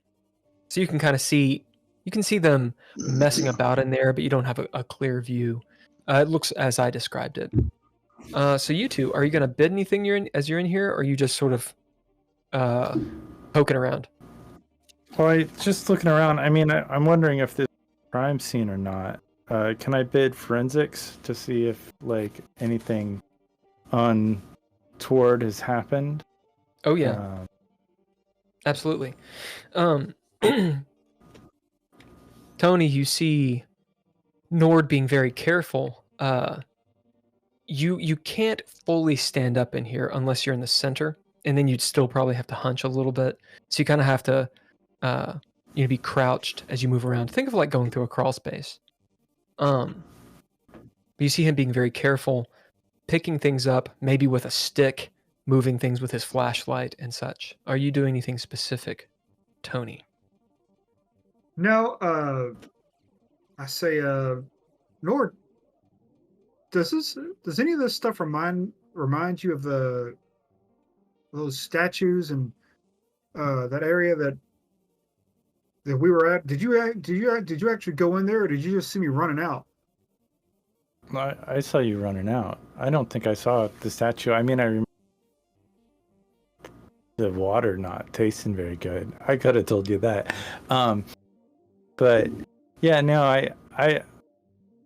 so you can kind of see. You can see them messing about in there, but you don't have a clear view. It looks as I described it. So you two, are you going to bid anything as you're in here, or are you just sort of poking around? Well, just looking around. I mean, I'm wondering if this is a crime scene or not. Can I bid forensics to see if like anything untoward has happened? Oh yeah, absolutely. Toni, you see Nord being very careful. You can't fully stand up in here unless you're in the center, and then you'd still probably have to hunch a little bit. So you kind of have to be crouched as you move around. Think of like going through a crawl space. But you see him being very careful, picking things up, maybe with a stick, moving things with his flashlight and such. Are you doing anything specific, Toni? No, I say, Nord, does any of this stuff remind you of those statues and that area that we were at? Did you actually go in there, or did you just see me running out? I saw you running out. I don't think I saw the statue. I mean, I remember the water not tasting very good. I could have told you that. But yeah, no,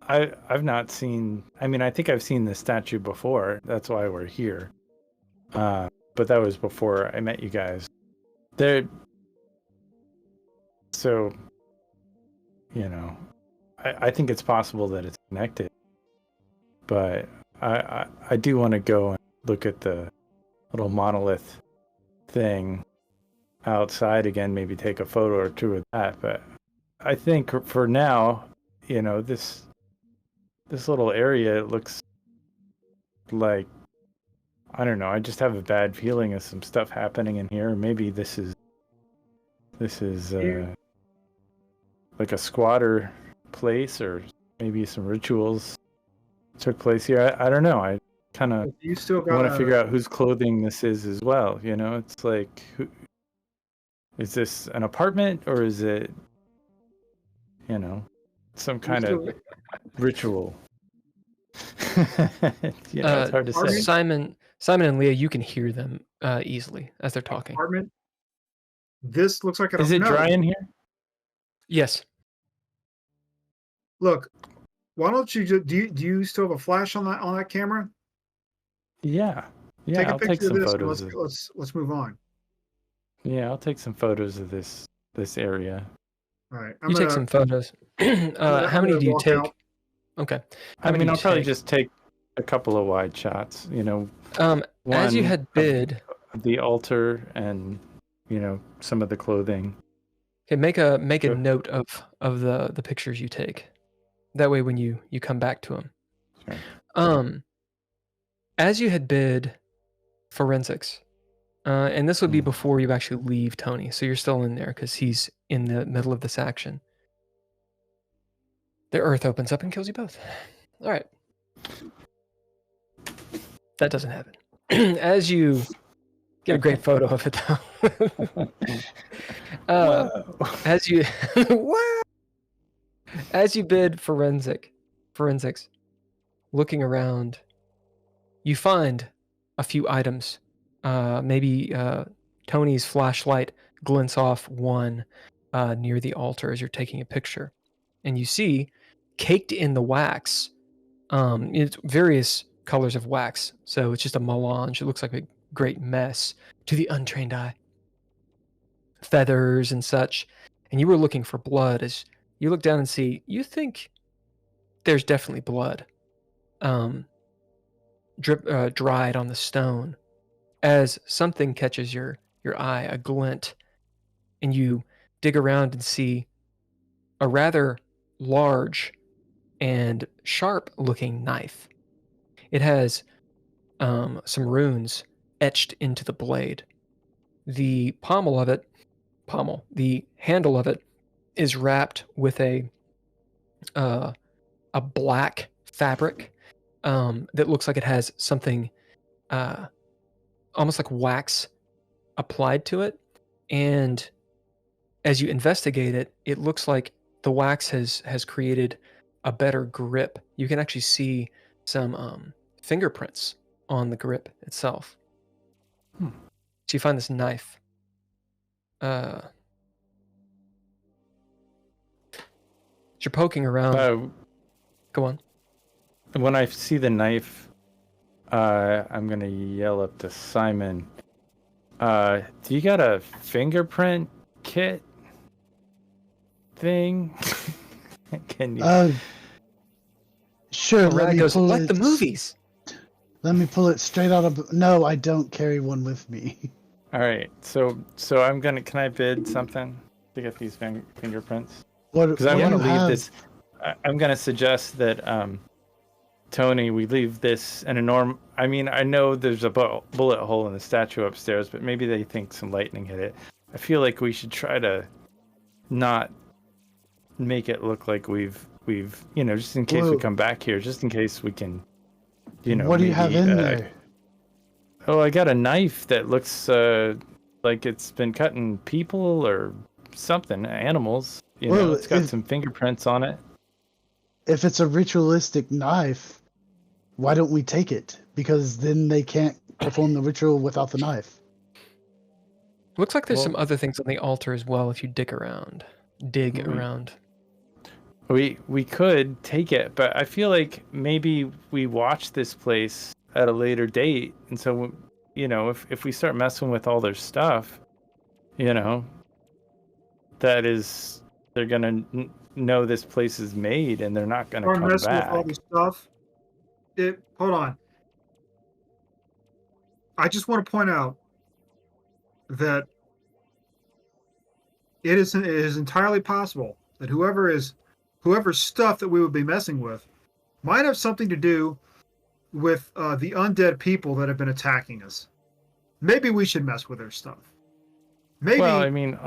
I've not seen. I mean, I think I've seen the statue before. That's why we're here. But that was before I met you guys. So, I think it's possible that it's connected. But I do want to go and look at the little monolith thing outside again, maybe take a photo or two of that. But I think for now, this little area looks like, I don't know, I just have a bad feeling of some stuff happening in here. Maybe this is like a squatter place, or maybe some rituals took place here. I don't know. I kind of want to figure out whose clothing this is as well. It's like, is this an apartment, or is it, some kind of ritual? It's hard to say. Simon and Leah, you can hear them easily as they're talking. Apartment. This looks like Is it dry in here? Yes. Look, why don't you just do you still have a flash on that camera? Yeah. Yeah, Take a I'll take picture some of this and photos. let's move on. Yeah, I'll take some photos of this area. All right. You take some photos. How many do you take? Out. Okay. I mean, I'll probably just take a couple of wide shots, as you had bid, the altar and, some of the clothing. okay, make a note of the pictures you take. That way when you come back to them. Sure. As you had bid forensics, and this would be before you actually leave Toni, so you're still in there because he's in the middle of this action. The earth opens up and kills you both. All right. That doesn't happen. As you get a great photo of it, though. As you as you bid forensics, looking around, you find a few items. Maybe Toni's flashlight glints off one near the altar as you're taking a picture, and you see caked in the wax. It's various colors of wax, so it's just a melange. It looks like a great mess to the untrained eye. Feathers and such, and you were looking for blood. As you look down and see, you think there's definitely blood, dried on the stone. As something catches your eye, a glint, and you dig around and see a rather large and sharp-looking knife. It has some runes etched into the blade. The the handle of it is wrapped with a black fabric that looks like it has something almost like wax applied to it. And as you investigate it, it looks like the wax has created a better grip. You can actually see some fingerprints on the grip itself. So you find this knife. As you're poking around. Go on. When I see the knife, I'm gonna yell up to Simon. Do you got a fingerprint kit thing? Can you? Sure. Let me pull like it. The movies. Let me pull it straight out of. No, I don't carry one with me. All right. So I'm gonna. Can I bid something to get these fingerprints? Because I want to leave this. I'm gonna suggest that Toni, we leave this in a norm. I mean, I know there's a bullet hole in the statue upstairs, but maybe they think some lightning hit it. I feel like we should try to not make it look like we've just in case we come back here, just in case we can, What do you have in there? Oh, I got a knife that looks like it's been cutting people or something, animals. It's got some fingerprints on it. If it's a ritualistic knife, why don't we take it? Because then they can't perform the ritual without the knife. Looks like there's some other things on the altar as well if you dig around. We could take it, but I feel like maybe we watch this place at a later date, and so if we start messing with all their stuff, that is, they're gonna know this place is made, and they're not gonna come back. With all the stuff. Hold on. I just want to point out that it is entirely possible that whoever's stuff that we would be messing with might have something to do with the undead people that have been attacking us. Maybe we should mess with their stuff. Maybe. Well, I mean,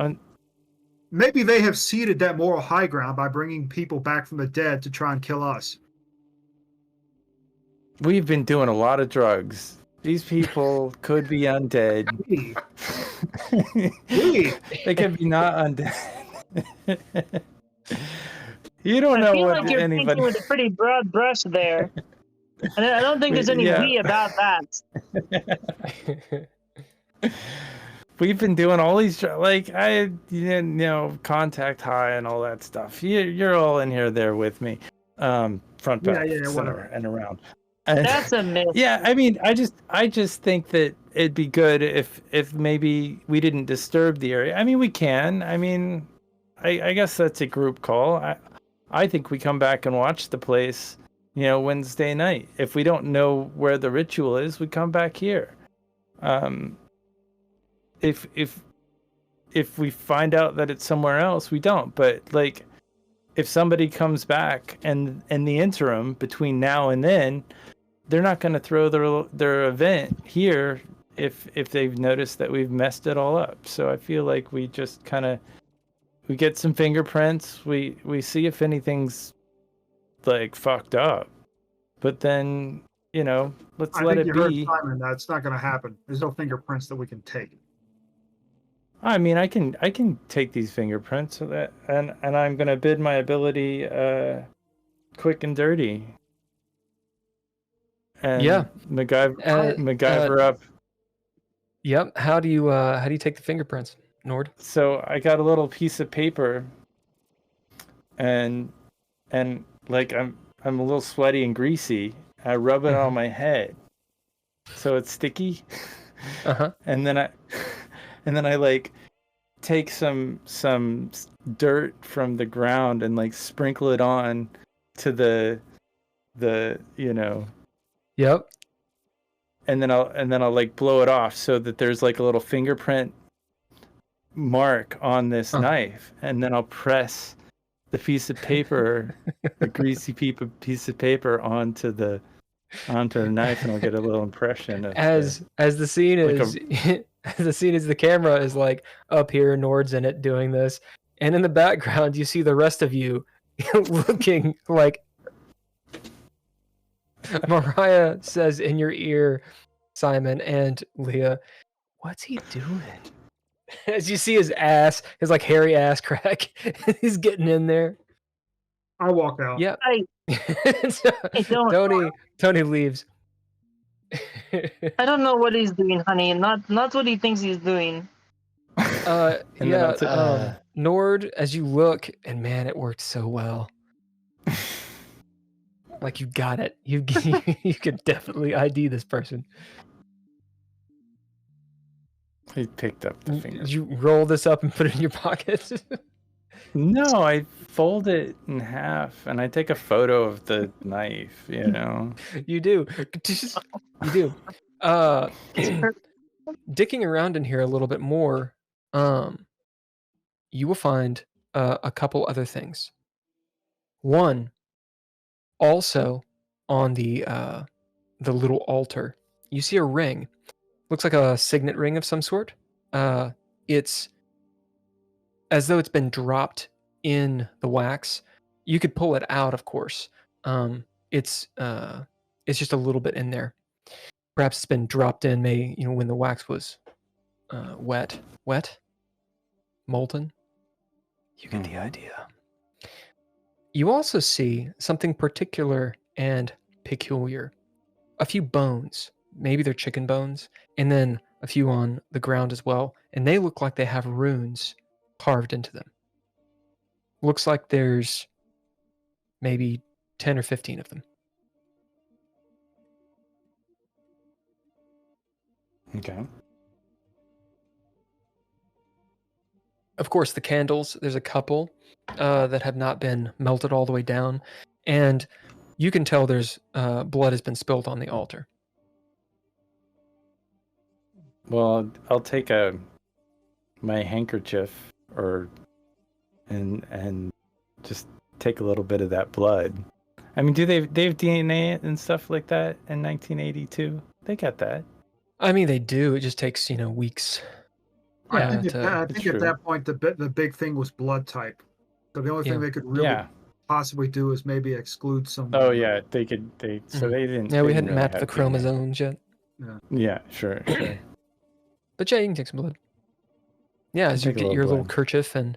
maybe they have ceded that moral high ground by bringing people back from the dead to try and kill us. We've been doing a lot of drugs. These people could be undead. They could be not undead. You don't know feel what like you're anybody. thinking with a pretty broad brush there, and I don't think there's any we about that. We've been doing all these like contact high and all that stuff. You're all in here there with me, front, back, center, whatever. and around. And, That's a myth. yeah, I mean, I just think that it'd be good if maybe we didn't disturb the area. I mean, we can. I mean, I guess that's a group call. I think we come back and watch the place, Wednesday night. If we don't know where the ritual is, we come back here. If we find out that it's somewhere else, we don't. But like, if somebody comes back and in the interim between now and then, they're not going to throw their event here if they've noticed that we've messed it all up. So I feel like we just we get some fingerprints, we see if anything's like fucked up, but then let's let it be. Heard Simon, that's not going to happen. There's no fingerprints that we can take. I mean, I can take these fingerprints, so that and I'm going to bid my ability quick and dirty. And Yeah. MacGyver up. Yep. How do you take the fingerprints, Nord? So I got a little piece of paper, and like I'm a little sweaty and greasy. I rub it on my head, so it's sticky. And then I like take some dirt from the ground and like sprinkle it on to the Yep. And then I'll like blow it off so that there's like a little fingerprint mark on this knife, and then I'll press the piece of paper, the greasy piece of paper onto the knife, and I'll get a little impression of as the scene is as the scene is the camera is like up here, Nord's in it doing this, and in the background you see the rest of you looking like Mariah says in your ear, Simon and Leah, "What's he doing?" As you see his ass, his like hairy ass crack, he's getting in there. I walk out. Yeah. I don't. Toni leaves. I don't know what he's doing, honey. Not what he thinks he's doing. Nord, as you look, and man, it worked so well. Like you got it. You could definitely ID this person. He picked up the finger. Did you roll this up and put it in your pocket? No, I fold it in half and I take a photo of the knife, You do. You do. Dicking around in here a little bit more, you will find a couple other things. One, also on the little altar, you see a ring. Looks like a signet ring of some sort. It's as though it's been dropped in the wax. You could pull it out, of course. It's just a little bit in there. Perhaps it's been dropped in, when the wax was wet, molten. You get the idea. You also see something particular and peculiar. A few bones. Maybe they're chicken bones, and then a few on the ground as well, and they look like they have runes carved into them. Looks like there's maybe 10 or 15 of them. Okay. Of course, the candles, there's a couple that have not been melted all the way down, and you can tell there's blood has been spilled on the altar. Well, I'll take my handkerchief and just take a little bit of that blood. I mean, do they have DNA and stuff like that in 1982? They got that. I mean, they do. It just takes weeks. I think at that point the big thing was blood type. So the only thing they could really possibly do is maybe exclude some. Oh yeah, they could. So they didn't. Yeah, we hadn't really mapped the chromosomes yet. Yeah, sure. But yeah, you can take some blood. Yeah, as you get your little kerchief and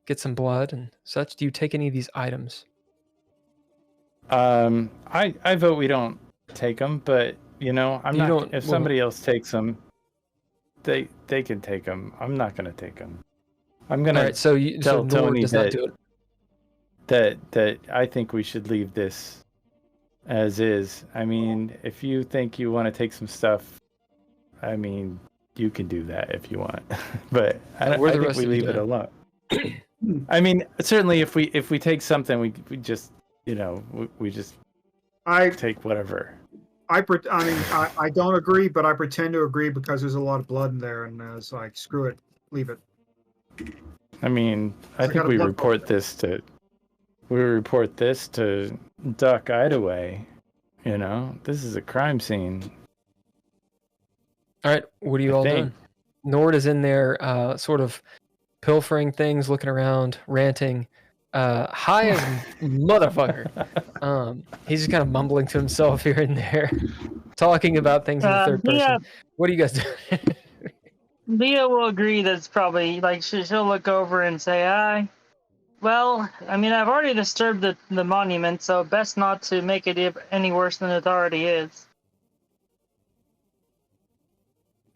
get some blood and such. Do you take any of these items? I vote we don't take them, but I'm not. If somebody else takes them, they can take them. I'm not gonna take them. I'm gonna All right, so tell Nord Toni does not do it. that I think we should leave this as is. I mean, if you think you want to take some stuff, I mean, you can do that if you want. But I Where the think rest we of you leave it doing? alone. I mean, certainly if we take something, we just we just I take whatever. I mean I don't agree, but I pretend to agree because there's a lot of blood in there, and it's like screw it, leave it. I mean, I got think a we blood report pool. this to Duck Idaway. You know, this is a crime scene. All right, what are you I all think. doing? Nord is in there, sort of pilfering things, looking around, ranting, high as motherfucker. He's just kind of mumbling to himself here and there, talking about things in the third person. Yeah, What are you guys doing? Leah will agree that it's probably like she'll look over and say, well, I mean, I've already disturbed the monument, so best not to make it any worse than it already is."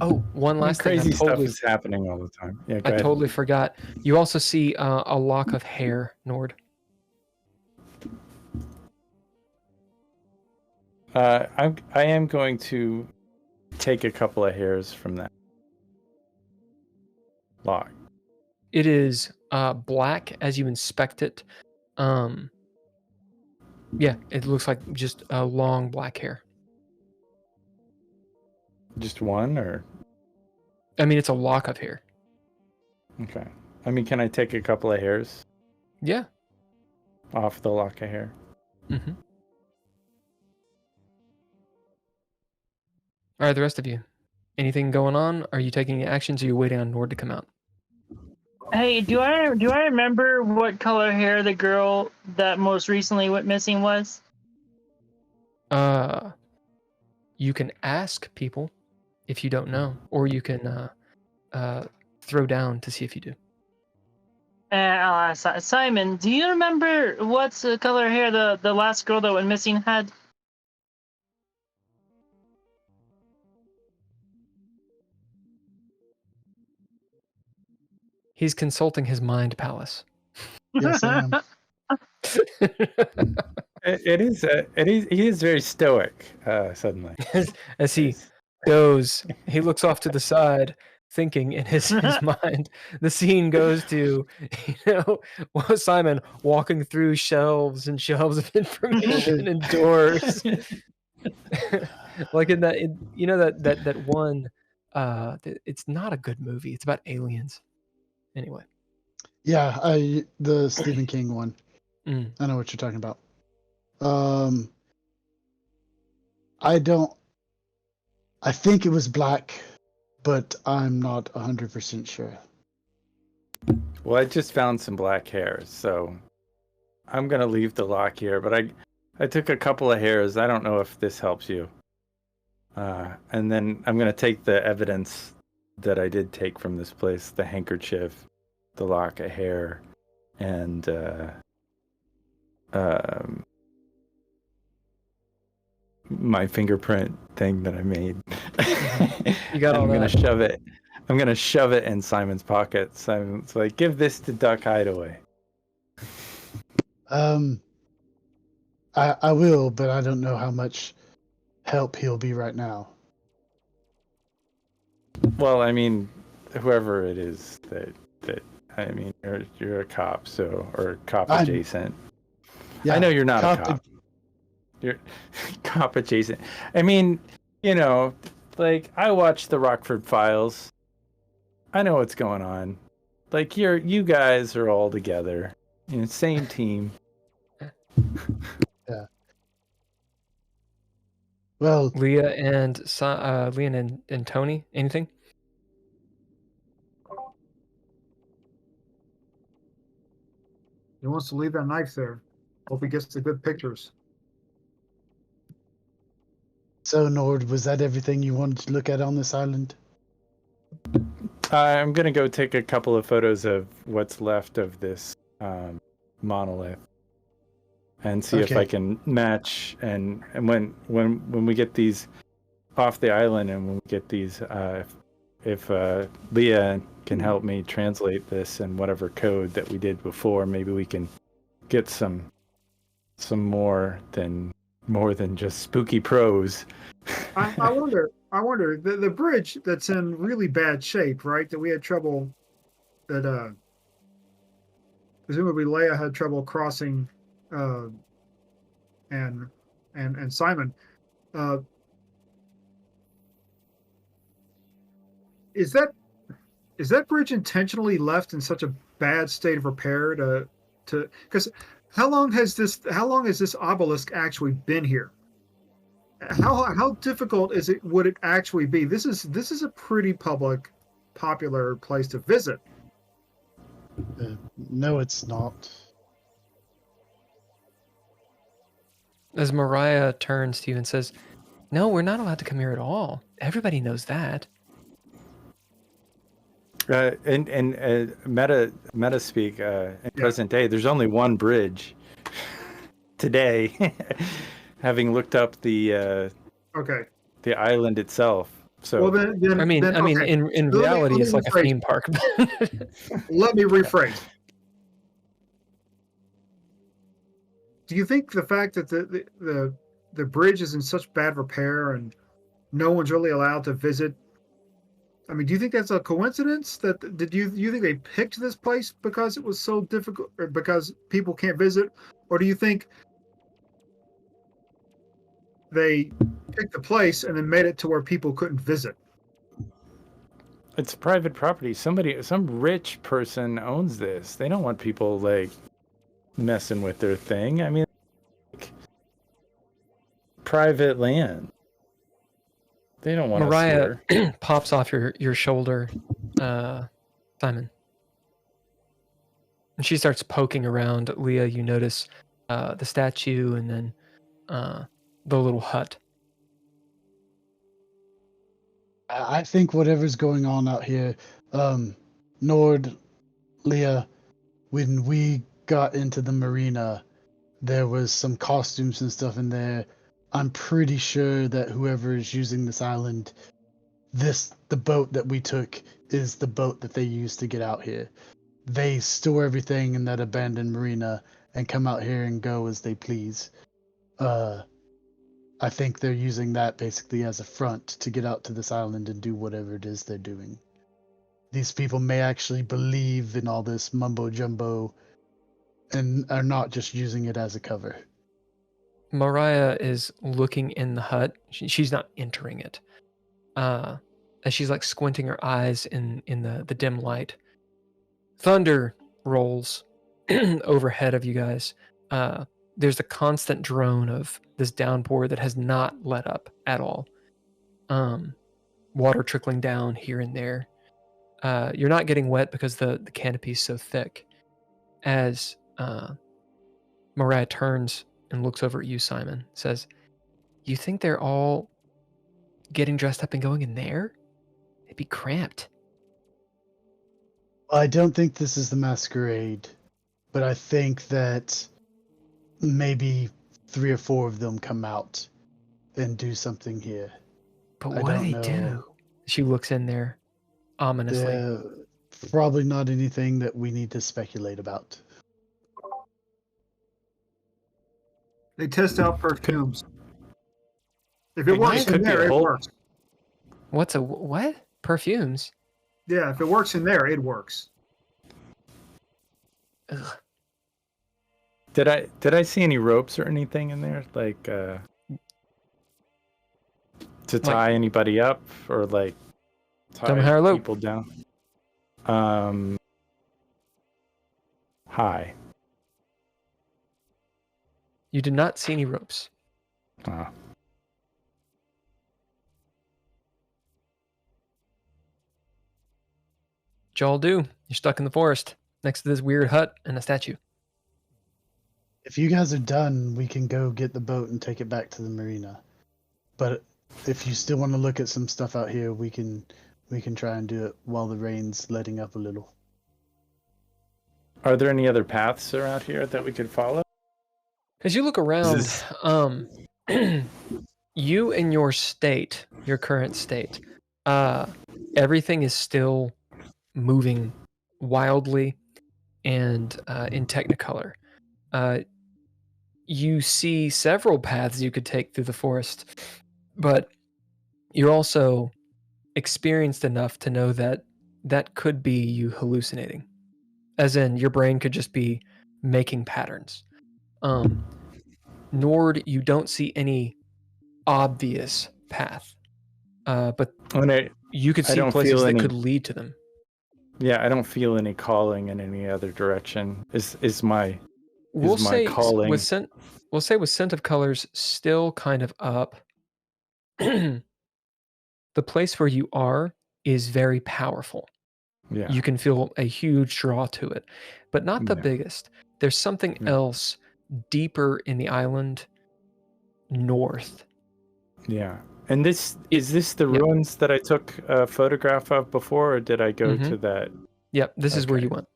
Oh, one last thing. Crazy stuff is happening all the time. Yeah, go I ahead. totally forgot. You also see a lock of hair, Nord. I am going to take a couple of hairs from that lock. It is black as you inspect it. Yeah, it looks like just a long black hair. Just one, or? I mean, it's a lock of hair. Okay. I mean, can I take a couple of hairs Yeah. off the lock of hair? Mm-hmm. All right, the rest of you. Anything going on? Are you taking any actions, or are you waiting on Nord to come out? Hey, do I remember what color hair the girl that most recently went missing was? You can ask people if you don't know, or you can throw down to see if you do. I'll ask Simon. Do you remember what color hair the last girl that went missing had? He's consulting his mind palace. Yes, I am. He is very stoic. Suddenly, As he goes, he looks off to the side, thinking in his mind. The scene goes to, Simon walking through shelves and shelves of information and doors. Like in that, that one. It's not a good movie. It's about aliens. Anyway. Yeah, the Stephen King one. Mm. I know what you're talking about. I think it was black, but I'm not 100% sure. well, I just found some black hairs, so I'm gonna leave the lock here. But I took a couple of hairs. I don't know if this helps you. And then I'm gonna take the evidence that I did take from this place: the handkerchief, the lock of hair, and my fingerprint thing that I made. You got all I'm gonna that. shove it. I'm gonna shove it in Simon's pocket. Simon's like, "Give this to Duck Hideaway." I will, but I don't know how much help he'll be right now. Well, I mean, whoever it is that I mean, you're a cop, so, or cop adjacent. Yeah, I know you're not a cop. You're cop adjacent. I mean, like, I watched the Rockford Files. I know what's going on. Like, you guys are all together, same team. Yeah. Well, Leah and Toni, anything? He wants to leave that knife there. Hope he gets the good pictures. so Nord, was that everything you wanted to look at on this island? I'm gonna go take a couple of photos of what's left of this monolith, and see if I can match. And when we get these off the island, and when we get these if Leah can help me translate this and whatever code that we did before, maybe we can get some more than just spooky prose. I wonder. The bridge that's in really bad shape, right? That we had trouble. That presumably Leah had trouble crossing, and Simon. Is that bridge intentionally left in such a bad state of repair to because how long has this obelisk actually been here? How difficult would it actually be? This is a pretty popular place to visit. No, it's not. As Mariah turns to you and says, "No, we're not allowed to come here at all. Everybody knows that." And meta speak in present day, there's only one bridge today. Having looked up the island itself. So well, then I mean, okay. in reality, it's like a theme park. Let me rephrase. Do you think the fact that the bridge is in such bad repair and no one's really allowed to visit? I mean, do you think that's a coincidence? You think they picked this place because it was so difficult, or because people can't visit, or do you think they picked the place and then made it to where people couldn't visit? It's private property. Some rich person owns this. They don't want people like messing with their thing. I mean, like, private land. They don't want Mariah us here. pops off your shoulder, Simon. And she starts poking around. Leah, you notice the statue and then the little hut. I think whatever's going on out here, Nord, Leah, when we got into the marina, there was some costumes and stuff in there. I'm pretty sure that whoever is using this island, the boat that we took is the boat that they use to get out here. They store everything in that abandoned marina and come out here and go as they please. I think they're using that basically as a front to get out to this island and do whatever it is they're doing. These people may actually believe in all this mumbo jumbo and are not just using it as a cover. Mariah is looking in the hut. She's not entering it. As she's like squinting her eyes in the dim light. Thunder rolls overhead of you guys. There's a constant drone of this downpour that has not let up at all. Water trickling down here and there. You're not getting wet because the canopy is so thick. As Mariah turns and looks over at you, Simon, says, "You think they're all getting dressed up and going in there? It'd be cramped." I don't think this is the masquerade, but I think that maybe 3 or 4 of them come out and do something here. But what do they do? She looks in there ominously. Probably not anything that we need to speculate about. They test out perfumes. If it works in there, it works. What? Perfumes? Yeah, if it works in there, it works. Ugh. Did I see any ropes or anything in there, like to tie anybody up or like tie people down? Hi. You did not see any ropes. Oh. What y'all do? You're stuck in the forest next to this weird hut and a statue. If you guys are done, we can go get the boat and take it back to the marina. But if you still want to look at some stuff out here, we can try and do it while the rain's letting up a little. Are there any other paths around here that we could follow? As you look around, you in your state, your current state, everything is still moving wildly and in Technicolor. You see several paths you could take through the forest, but you're also experienced enough to know that that could be you hallucinating, as in your brain could just be making patterns. Nor you don't see any obvious path, but you could I see don't places feel that any- could lead to them. Yeah, I don't feel any calling in any other direction. Is my We'll my say calling- with scent. We'll say with scent of colors still kind of up. The place where you are is very powerful. yeah. You can feel a huge draw to it, but not the Yeah. biggest. There's something Yeah. else deeper in the island north. Yeah. And is this the yeah. ruins that I took a photograph of before, or did I go to that? Yep, this is where Okay. you went.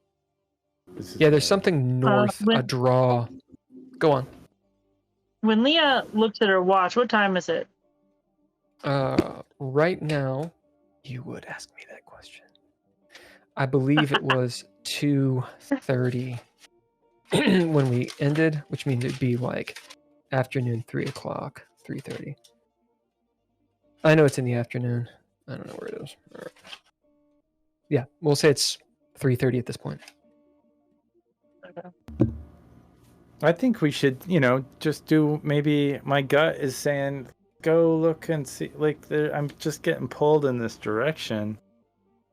This is Yeah, there's where- something north, a when- draw. Go on. When Leah looks at her watch, what time is it? Right now, you would ask me that question. I believe it was 2:30 when we ended, which means it'd be like afternoon 3:00, 3:30. I know it's in the afternoon. I don't know where it is. All right. Yeah, we'll say it's 3:30 at this point. I think we should, just do, maybe my gut is saying go look and see, like I'm just getting pulled in this direction.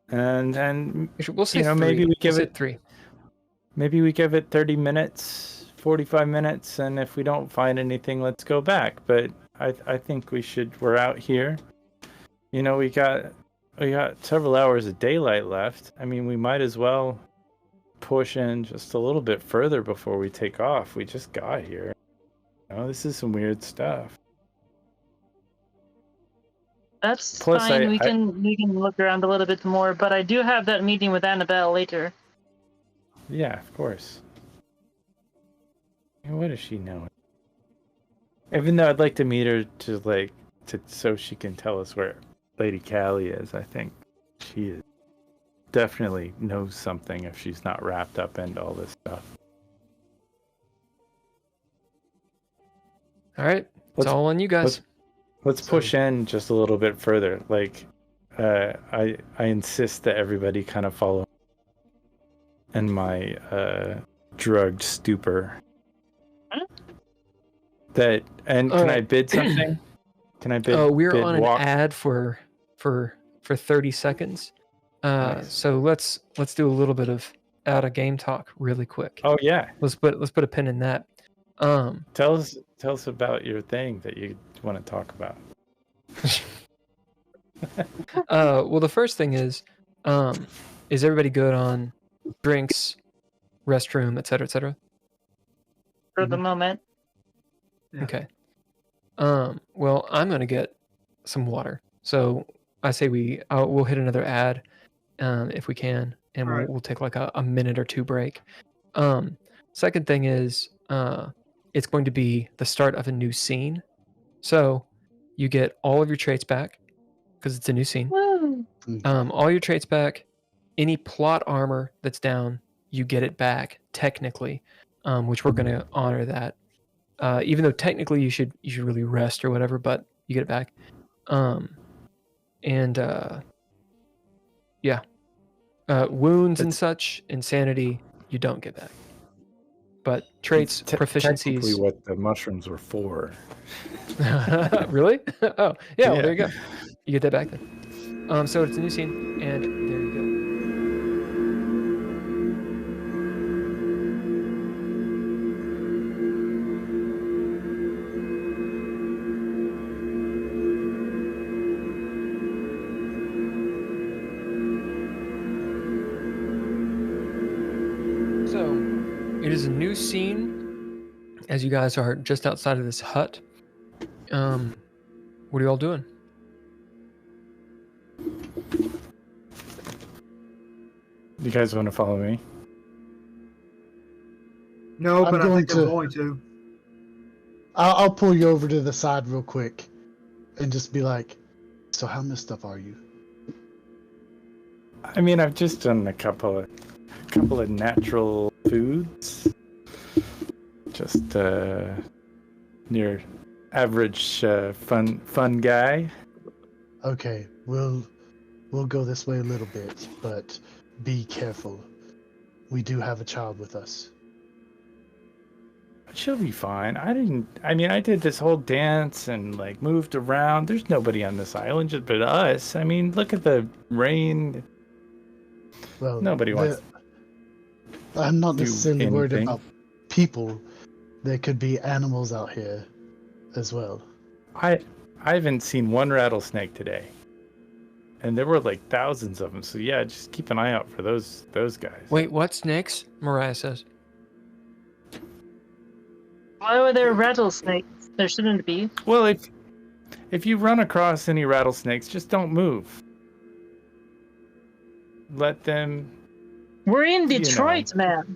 And We'll say maybe three. we give We'll say it 3. Maybe we give it 30 minutes, 45 minutes, and if we don't find anything, let's go back. But I think we're out here. We got several hours of daylight left. I mean, we might as well push in just a little bit further before we take off. We just got here. This is some weird stuff. That's Plus, fine. We can look around a little bit more, but I do have that meeting with Annabelle later. Yeah, of course. What does she know? Even though I'd like to meet her so she can tell us where Lady Callie is. I think she definitely knows something if she's not wrapped up into all this stuff. All right. It's Let's- all on you guys. Let's push in just a little bit further. I insist that everybody kind of follow in my drugged stupor. Can I bid something? Can I bid? We're bid on walk? an ad for 30 seconds. Nice. So let's do a little bit of out of game talk really quick. Oh yeah. Let's put a pin in that. Tell us about your thing that you want to talk about. Well, the first thing is everybody good on drinks, restroom, etc., etc.? For the moment. Yeah. Okay. Well, I'm gonna get some water. So I say we'll hit another ad, if we can, and All right. we'll take like a minute or two break. Second thing is, it's going to be the start of a new scene. So you get all of your traits back because it's a new scene. Woo! All your traits back. Any plot armor that's down, you get it back technically, which we're going to honor that. Even though technically you should really rest or whatever, but you get it back. Wounds and such, insanity, you don't get back. But traits, Technically proficiencies. what the mushrooms were for. Really? Oh, yeah. Well, Yeah. there you go. You get that back then. So it's a new scene, and there you go. So, it is a new scene as you guys are just outside of this hut. What are you all doing? You guys want to follow me? No, I'm but I going think I'm to- going to. I'll pull you over to the side real quick and just be like, so how messed up are you? I mean, I've just done a couple of natural foods. Just near average fun guy. Okay, we'll go this way a little bit, but be careful. We do have a child with us. She'll be fine. I did this whole dance and like moved around. There's nobody on this island just but us. I mean, look at the rain. Well, Nobody wants. I'm not necessarily worried anything. about people. There could be animals out here as well. I haven't seen one rattlesnake today, and there were like thousands of them. So yeah, just keep an eye out for those guys. Wait, what snakes? Mariah says. Why were there rattlesnakes? There shouldn't be. Well, if you run across any rattlesnakes, just don't move. Let them. We're in You know. Detroit, man.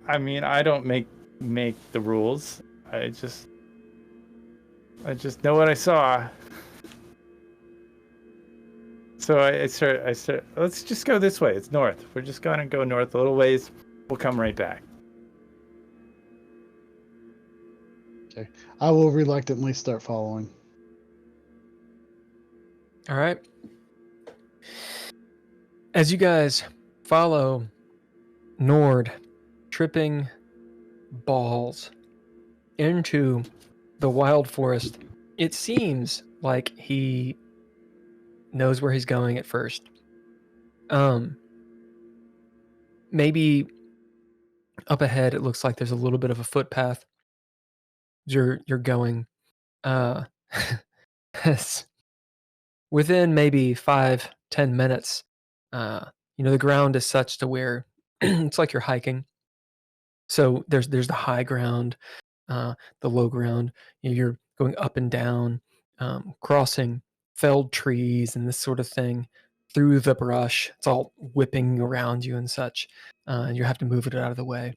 I mean, I don't make the rules. I just know what I saw. So I start. Let's just go this way. It's north. We're just gonna go north a little ways. We'll come right back. Okay, I will reluctantly start following. All right. As you guys follow Nord tripping balls into the wild forest, it seems like he knows where he's going at first. Maybe up ahead it looks like there's a little bit of a footpath. You're going within maybe 5-10 minutes. The ground is such to where it's like you're hiking. So there's the high ground, the low ground. You're going up and down, crossing felled trees and this sort of thing through the brush. It's all whipping around you and such. And you have to move it out of the way.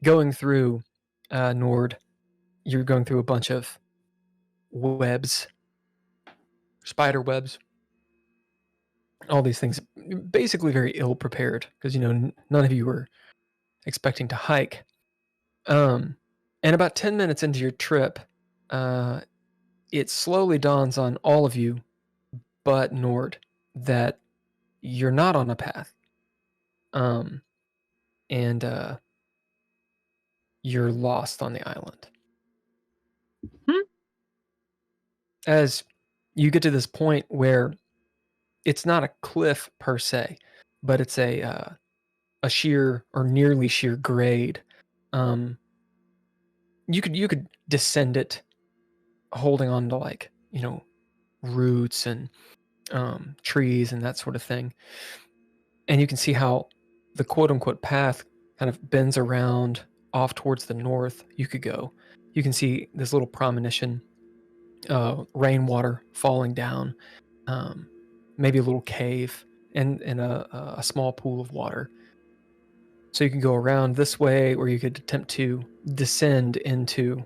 Going through Nord, you're going through a bunch of webs, spider webs, all these things, basically very ill prepared because none of you were expecting to hike. And about 10 minutes into your trip, it slowly dawns on all of you but Nord that you're not on a path. And you're lost on the island. As you get to this point where it's not a cliff per se, but it's a sheer or nearly sheer grade. You could descend it, holding on to roots and trees and that sort of thing, and you can see how the quote unquote path kind of bends around off towards the north. You could go. You can see this little premonition, rainwater falling down, maybe a little cave and a small pool of water. So you can go around this way, or you could attempt to descend into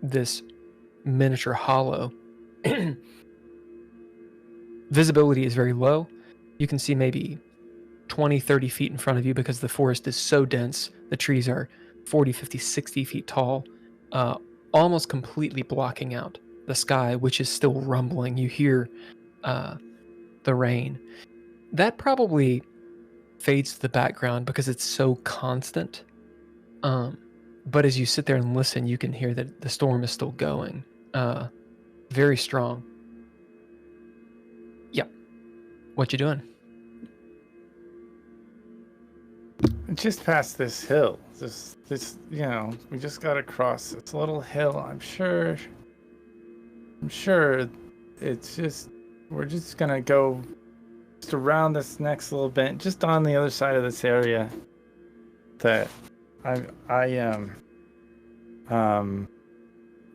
this miniature hollow. Visibility is very low. You can see maybe 20, 30 feet in front of you because the forest is so dense. The trees are 40, 50, 60 feet tall, almost completely blocking out the sky, which is still rumbling. You hear the rain. That probably fades to the background because it's so constant. But as you sit there and listen, you can hear that the storm is still going. Very strong. Yep. What you doing? Just past this hill. This we just gotta cross this little hill. I'm sure it's just we're just gonna go just around this next little bit, just on the other side of this area that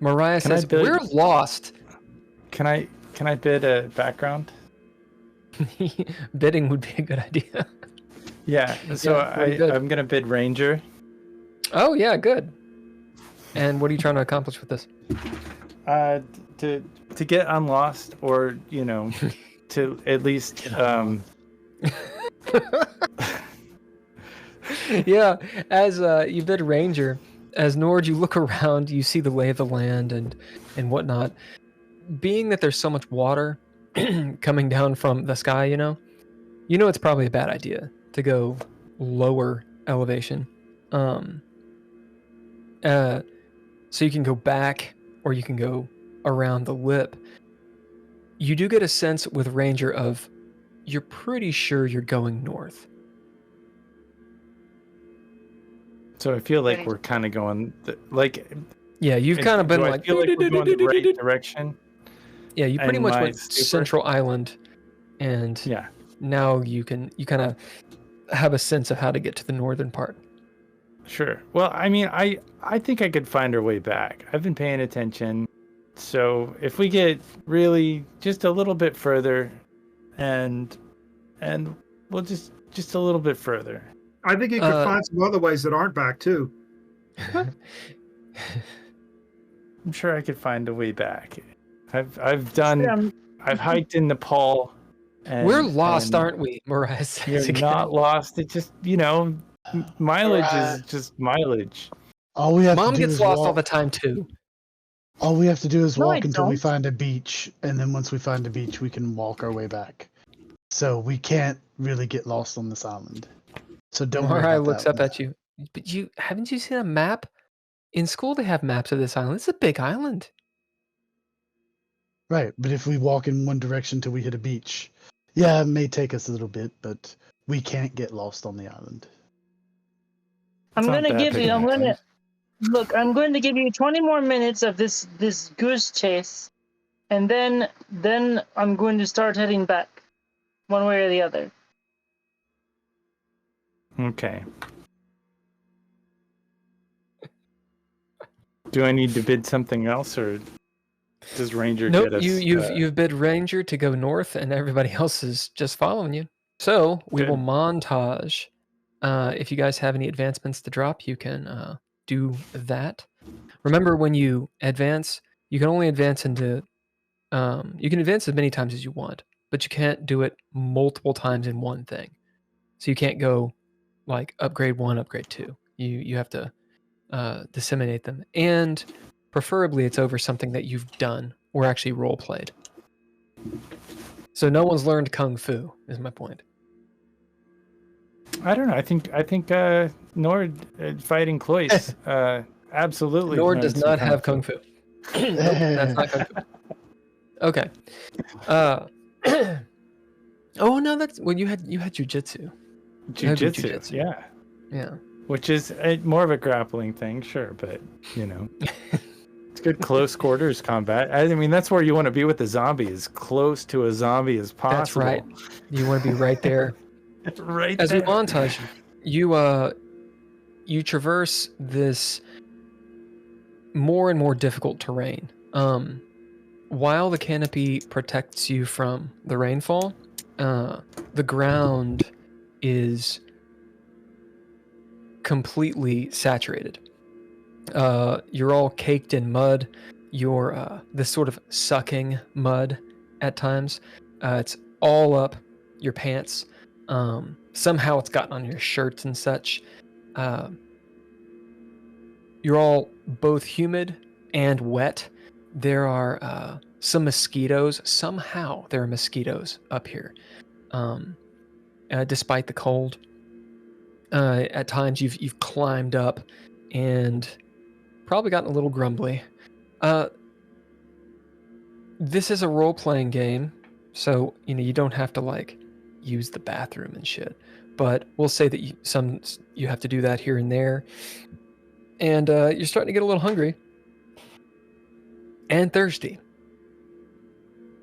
Mariah says, "We're lost." Can I bid a background? Bidding would be a good idea. Yeah, so Yeah, I'm gonna bid Ranger. Oh yeah, good. And what are you trying to accomplish with this? To get unlost, or to at least Yeah, as you've been ranger, as Nord, you look around, you see the lay of the land and whatnot. Being that there's so much water coming down from the sky, you know it's probably a bad idea to go lower elevation. So you can go back or you can go around the lip. You do get a sense with Ranger of you're pretty sure you're going north. So I feel like we're kind of going Yeah, you've kind of been do like, I feel like we're going the right direction. Yeah, you pretty and much my went stupor? Central Island, and Yeah. now you kind of have a sense of how to get to the northern part. Sure. Well, I mean, I think I could find our way back. I've been paying attention. So if we get really just a little bit further, and we'll just a little bit further. I think you could find some other ways that aren't back too. I'm sure I could find a way back. I've hiked in Nepal. And, we're lost, aren't we, Mariah? You're not lost. It just, mileage is just mileage. All we have Mom to do gets is lost walk. all the time too. All we have to do is No, walk I until we don't. find a beach, and then once we find a beach, we can walk our way back. So we can't really get lost on this island. So don't worry Mariah about looks that up one. at you. But haven't you seen a map? In school, they have maps of this island. It's a big island. Right, but if we walk in one direction till we hit a beach, yeah, it may take us a little bit, but we can't get lost on the island. I'm It's not going to that give big you, an island. I'm going to give you 20 more minutes of this goose chase, and then I'm going to start heading back, one way or the other. Okay. Do I need to bid something else, or does Ranger Nope, get us? you've bid Ranger to go north, and everybody else is just following you. So we will Good. montage. If you guys have any advancements to drop, you can do that. Remember, when you advance, you can only advance into. You can advance as many times as you want, but you can't do it multiple times in one thing. So you can't go like upgrade 1, upgrade 2. You have to disseminate them, and preferably it's over something that you've done or actually role played. So no one's learned kung fu is my point. I don't know. I think Nord fighting Cloyce absolutely. Nord learned does some not have kung fu. Nope, that's not kung fu. Okay. Oh no, that's well. You had jujitsu. Jiu-jitsu. Yeah. Yeah. Which is more of a grappling thing, sure, but it's good close quarters combat. I mean, that's where you want to be with the zombie, as close to a zombie as possible. That's right. You want to be right there. Right As there. we montage, you traverse this more and more difficult terrain. While the canopy protects you from the rainfall, the ground is completely saturated. You're all caked in mud. You're this sort of sucking mud at times. It's all up your pants. Somehow it's gotten on your shirts and such. You're all both humid and wet. There are some mosquitoes. Somehow there are mosquitoes up here, despite the cold. At times you've climbed up and probably gotten a little grumbly. This is a role-playing game, so you don't have to use the bathroom and shit. But we'll say that you have to do that here and there, and you're starting to get a little hungry and thirsty.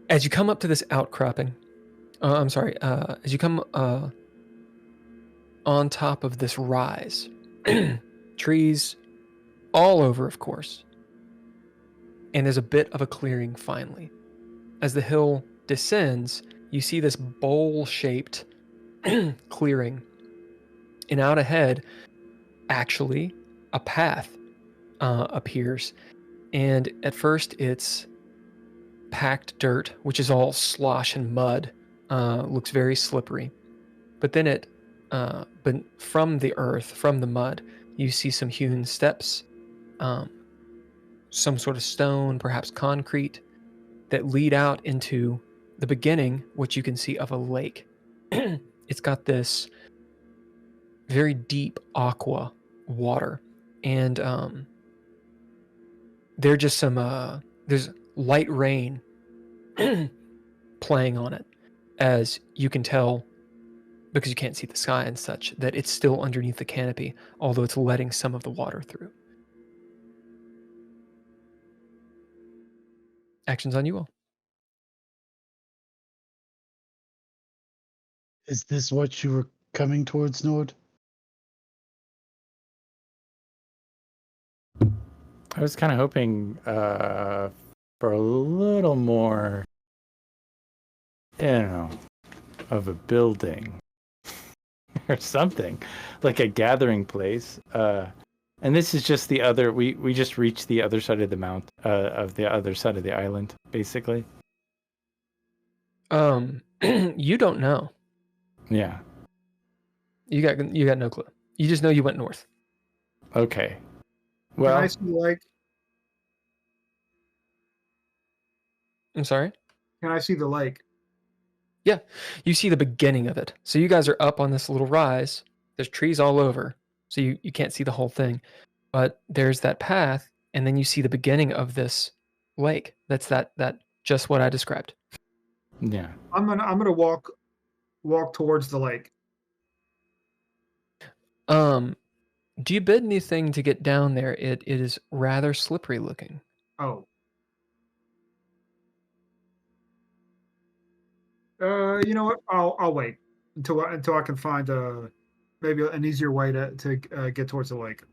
As you come up to this outcropping, as you come on top of this rise, trees all over, of course, and there's a bit of a clearing finally. As the hill descends, you see this bowl-shaped clearing, and out ahead, actually, a path appears. And at first, it's packed dirt, which is all slosh and mud, looks very slippery. But then but from the earth, from the mud, you see some hewn steps, some sort of stone, perhaps concrete, that lead out into the beginning, which you can see of a lake. It's got this very deep aqua water, and there's light rain playing on it, as you can tell because you can't see the sky and such, that it's still underneath the canopy, although it's letting some of the water through. Actions on you all. Is this what you were coming towards, Nord? I was kind of hoping for a little more, of a building or something, like a gathering place. And this is just the other. We just reached the other side of the of the other side of the island, basically. You don't know. Yeah. You got no clue. You just know you went north. Okay. Well, Can I see the lake? I'm sorry? Can I see the lake? Yeah, you see the beginning of it. So you guys are up on this little rise. There's trees all over, so you can't see the whole thing. But there's that path, and then you see the beginning of this lake. That's that just what I described. yeah. I'm gonna walk towards the lake. Do you bid anything to get down there? It is rather slippery looking. Oh. You know what? I'll wait until I can find maybe an easier way to get towards the lake.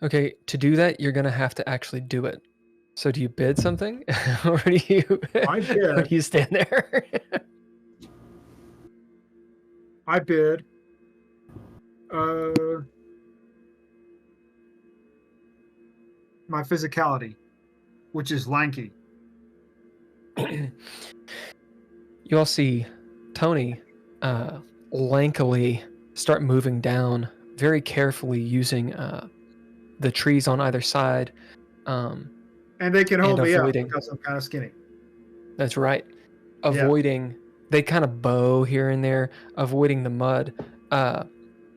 Okay, to do that, you're gonna have to actually do it. So do you bid something, or do you? I Or bid. do you stand there? I bid. My physicality, which is lanky. You all see Toni lankily start moving down, very carefully using the trees on either side. And they can hold me up avoiding- because I'm kind of skinny. That's right. Avoiding, they kind of bow here and there, avoiding the mud.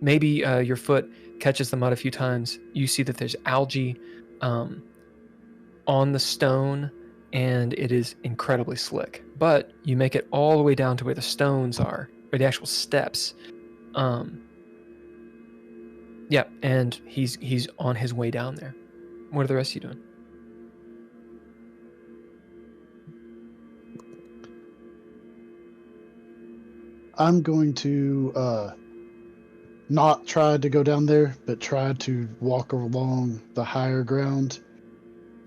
Maybe your foot catches the mud a few times. You see that there's algae on the stone, and it is incredibly slick. But you make it all the way down to where the stones are, or the actual steps. Yeah, and he's on his way down there. What are the rest of you doing? I'm going to not try to go down there, but try to walk along the higher ground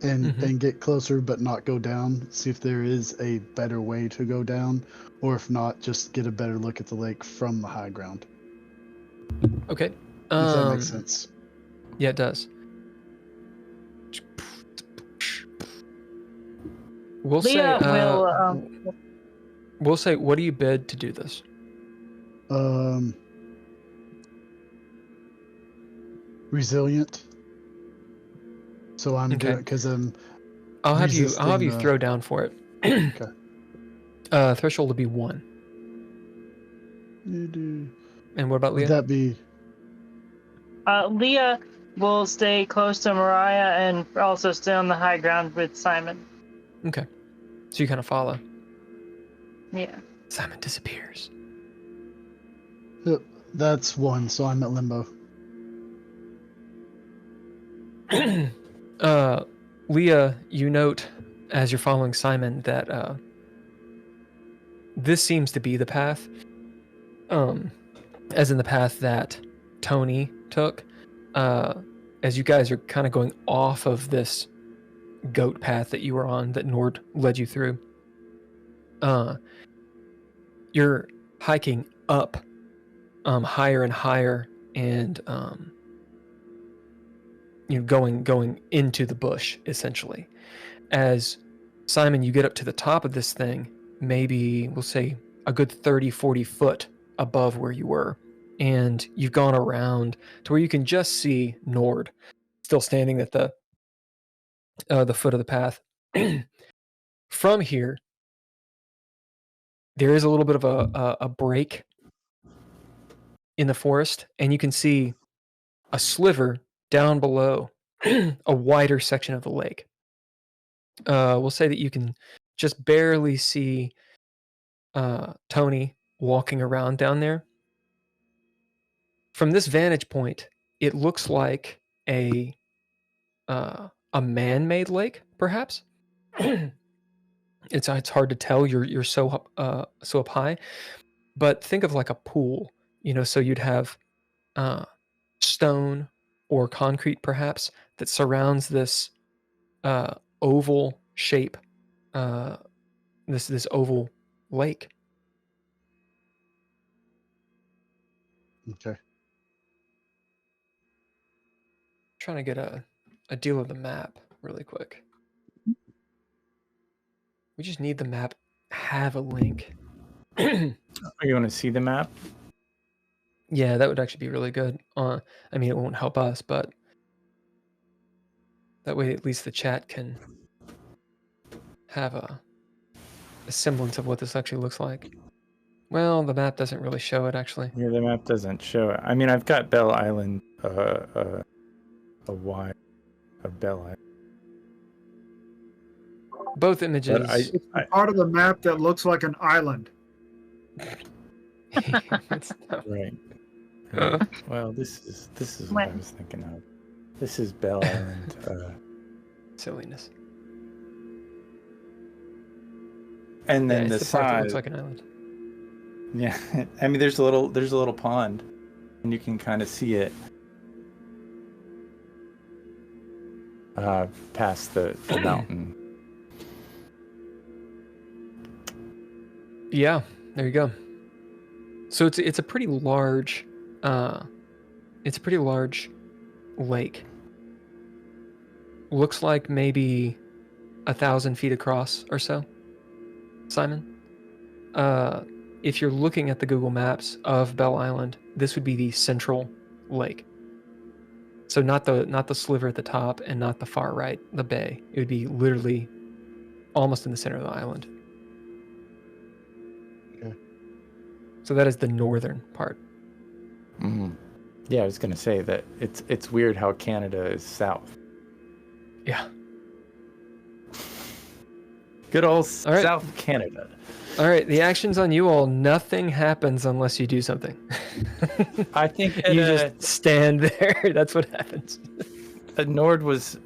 and get closer, but not go down. See if there is a better way to go down, or if not, just get a better look at the lake from the high ground. Okay. If that makes sense. Yeah, it does. We'll Leah say. will. We'll say. What do you bid to do this? Resilient. So I'm Okay. doing because I'm. I'll have you resisting, throw down for it. Okay. Threshold will be 1. You do. And what about Leah? Would that be? Leah will stay close to Mariah and also stay on the high ground with Simon. Okay. So you kind of follow. Yeah. Simon disappears. That's 1, so I'm at limbo. Leah, you note as you're following Simon that this seems to be the path, as in the path that Toni took. As you guys are kind of going off of this goat path that you were on, that Nord led you through, you're hiking up, higher and higher, and going into the bush, essentially, as Simon, you get up to the top of this thing, maybe we'll say a good 30, 40 foot above where you were. And you've gone around to where you can just see Nord still standing at the foot of the path. From here, there is a little bit of a break in the forest, and you can see a sliver down below a wider section of the lake. We'll say that you can just barely see Toni walking around down there. From this vantage point, it looks like a man-made lake, perhaps. It's hard to tell. You're so up high, but think of like a pool. So you'd have stone or concrete, perhaps, that surrounds this oval shape, this oval lake. Okay. Trying to get a deal of the map really quick. We just need the map have a link. You want to see the map? Yeah, that would actually be really good. I mean, it won't help us, but that way at least the chat can have a semblance of what this actually looks like. Well, the map doesn't really show it, actually. Yeah, the map doesn't show it. I mean, I've got Belle Island, a Y of Belle Island. Both images. But Part of the map that looks like an island. Right. Well, this is what I was thinking of. This is Belle Island. Silliness. And then it's the part that side looks like an island. Yeah, I mean, there's a little pond, and you can kind of see it past the mountain. Yeah, there you go. So it's a pretty large, lake. Looks like maybe 1,000 feet across or so. Simon, if you're looking at the Google Maps of Belle Island, this would be the central lake. So not the sliver at the top and not the far right, the bay. It would be literally almost in the center of the island. Okay. So that is the northern part. Mm-hmm. Yeah, I was gonna say that it's weird how Canada is south. Yeah. Good old All right. South Canada. All right, the action's on you all. Nothing happens unless you do something. I think that, you just stand there. That's what happens. Nord was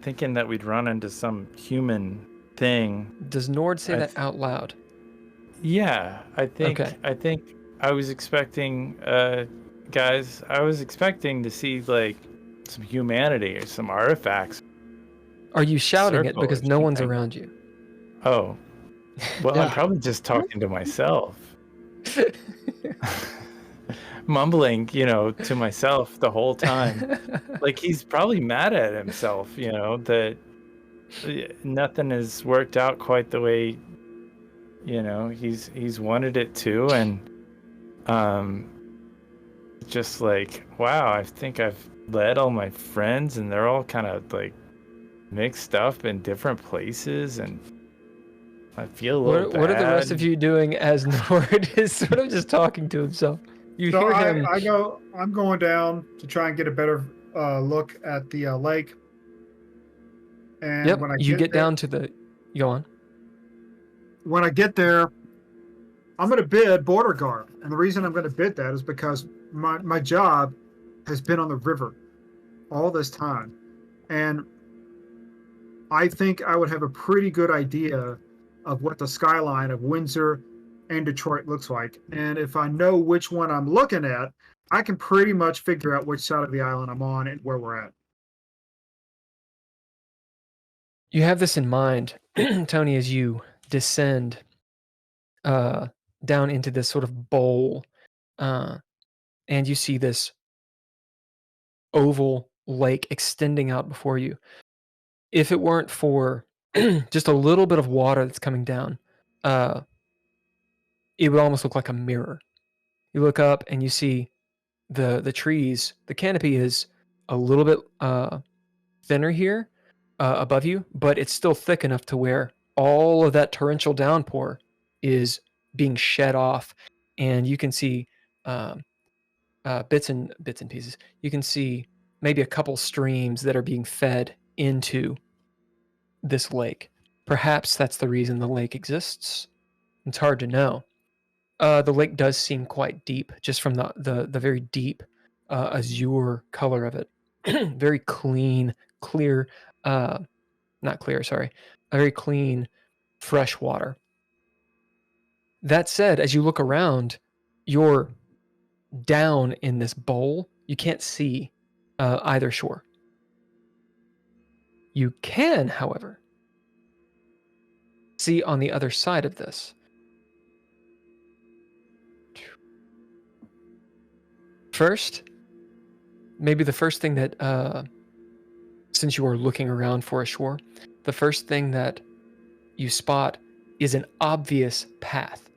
thinking that we'd run into some human thing. Does Nord say that out loud? Yeah, I think. Okay. I think I was expecting, guys. I was expecting to see like some humanity or some artifacts. Are you shouting it Circle because or no one's something. around you? Oh, well, Yeah. I'm probably just talking to myself. Mumbling, to myself the whole time. Like he's probably mad at himself, that nothing has worked out quite the way, he's wanted it to, and just like, wow, I think I've led all my friends and they're all kind of like mixed up in different places, and I feel a little bad. What are the rest of you doing as Nord is sort of just talking to himself? You So hear him. I'm going down to try and get a better look at the lake. And Yep. when I You get there, down to the. Go on. when I get there, I'm going to bid border guard. And the reason I'm going to bid that is because my job has been on the river all this time. And I think I would have a pretty good idea of what the skyline of Windsor and Detroit looks like. And if I know which one I'm looking at, I can pretty much figure out which side of the island I'm on and where we're at. You have this in mind, Toni, as you descend down into this sort of bowl, and you see this oval lake extending out before you. If it weren't for just a little bit of water that's coming down. It would almost look like a mirror. You look up and you see the trees. The canopy is a little bit thinner here above you, but it's still thick enough to where all of that torrential downpour is being shed off, and you can see bits and pieces. You can see maybe a couple streams that are being fed into this lake. Perhaps that's the reason the lake exists. It's hard to know. The lake does seem quite deep, just from the very deep azure color of it. Very clean, clear, not clear, sorry, a very clean, fresh water. That said, as you look around, you're down in this bowl. You can't see either shore. You can, however, see on the other side of this. First, maybe the first thing that, since you are looking around for a shore, the first thing that you spot is an obvious path.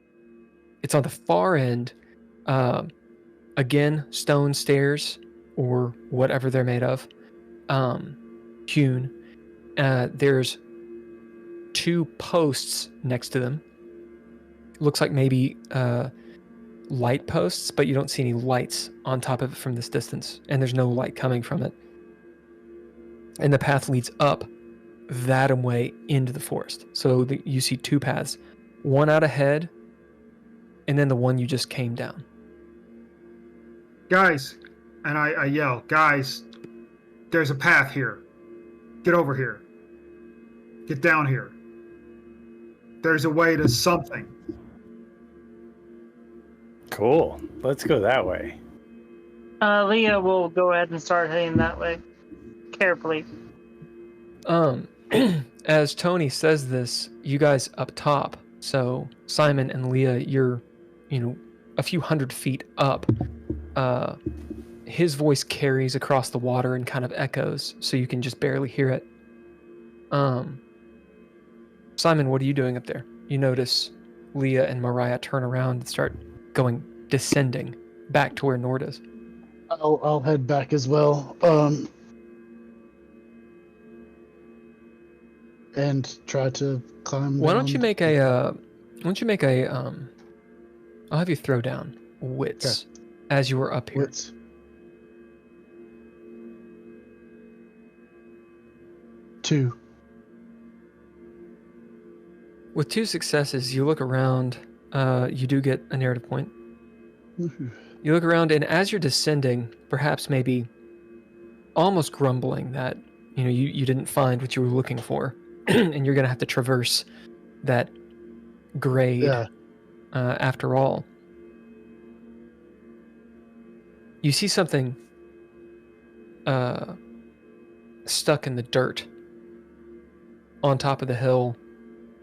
It's on the far end. Again, stone stairs or whatever they're made of, hewn. There's 2 posts next to them. Looks like maybe light posts, but you don't see any lights on top of it from this distance, and there's no light coming from it. And the path leads up that way into the forest. So you see 2 paths, one out ahead, and then the one you just came down. Guys, and I yell, guys, there's a path here. Get over here. Get down here. There's a way to something. Cool. Let's go that way. Leah will go ahead and start heading that way. Carefully. As Toni says this, you guys up top, so Simon and Leah, you're, a few hundred feet up. His voice carries across the water and kind of echoes, so you can just barely hear it. Simon, what are you doing up there? You notice Leah and Mariah turn around and start descending back to where Nord is. I'll head back as well. And try to climb. Why don't you make a I'll have you throw down wits as you were up here. Wits. Two. With 2 successes, you look around. You do get a narrative point. You look around, and as you're descending, perhaps maybe almost grumbling that you didn't find what you were looking for, and you're gonna have to traverse that grade. After all, you see something stuck in the dirt on top of the hill,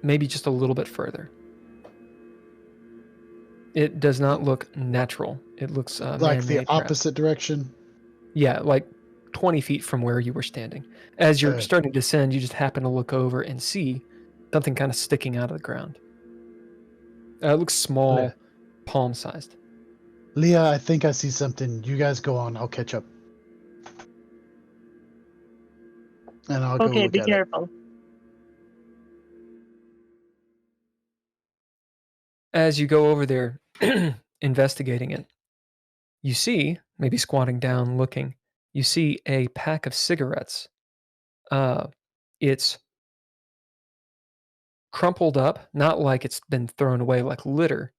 maybe just a little bit further. It does not look natural. It looks like the opposite direction. Yeah, like 20 feet from where you were standing. As you're starting to descend, you just happen to look over and see something kind of sticking out of the ground. It looks small, palm-sized. Leah, I think I see something. You guys go on. I'll catch up. And I'll go look at it. Okay, be careful. As you go over there, investigating it, you see, maybe squatting down, looking, you see a pack of cigarettes. It's crumpled up, not like it's been thrown away like litter,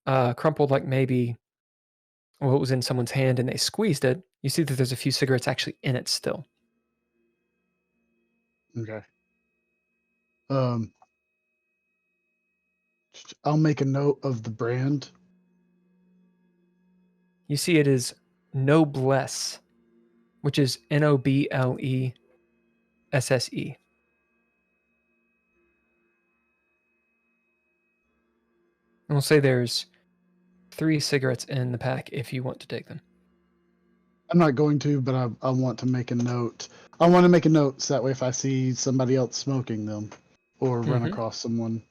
crumpled like maybe what was in someone's hand and they squeezed it. You see that there's a few cigarettes actually in it still. Okay. I'll make a note of the brand. You see it is Noblesse, which is Noblesse. And we'll say there's 3 cigarettes in the pack if you want to take them. I'm not going to, but I want to make a note. I want to make a note so that way if I see somebody else smoking them, or run Mhm. across someone.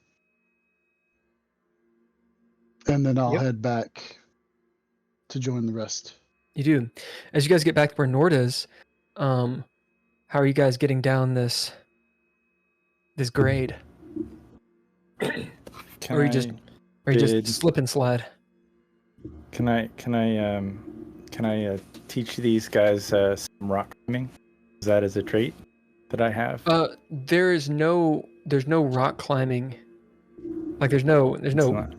And then I'll Yep. head back to join the rest. You do. As you guys get back to where Nord is, how are you guys getting down this grade? Can Or you just bid- slip and slide? Can I teach these guys some rock climbing? Is that as a trait that I have? There's no rock climbing. Like there's no It's not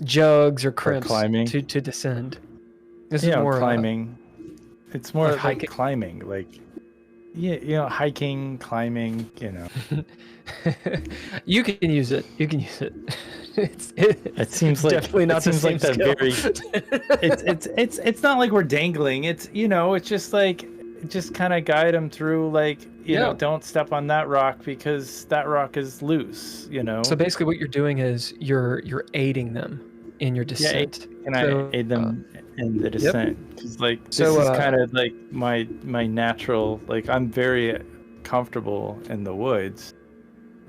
jugs or crimps climbing? to descend. This is Yeah, more climbing. It's more like like hiking? climbing, like hiking, climbing. You can use it. You can use it. It seems like definitely not it seems the like same that skill. it's not like we're dangling. It's it's just like kind of guide them through, like don't step on that rock because that rock is loose. So basically, what you're doing is you're aiding them in your descent. Can I aid them in the descent? Because this is kind of like my natural. Like I'm very comfortable in the woods,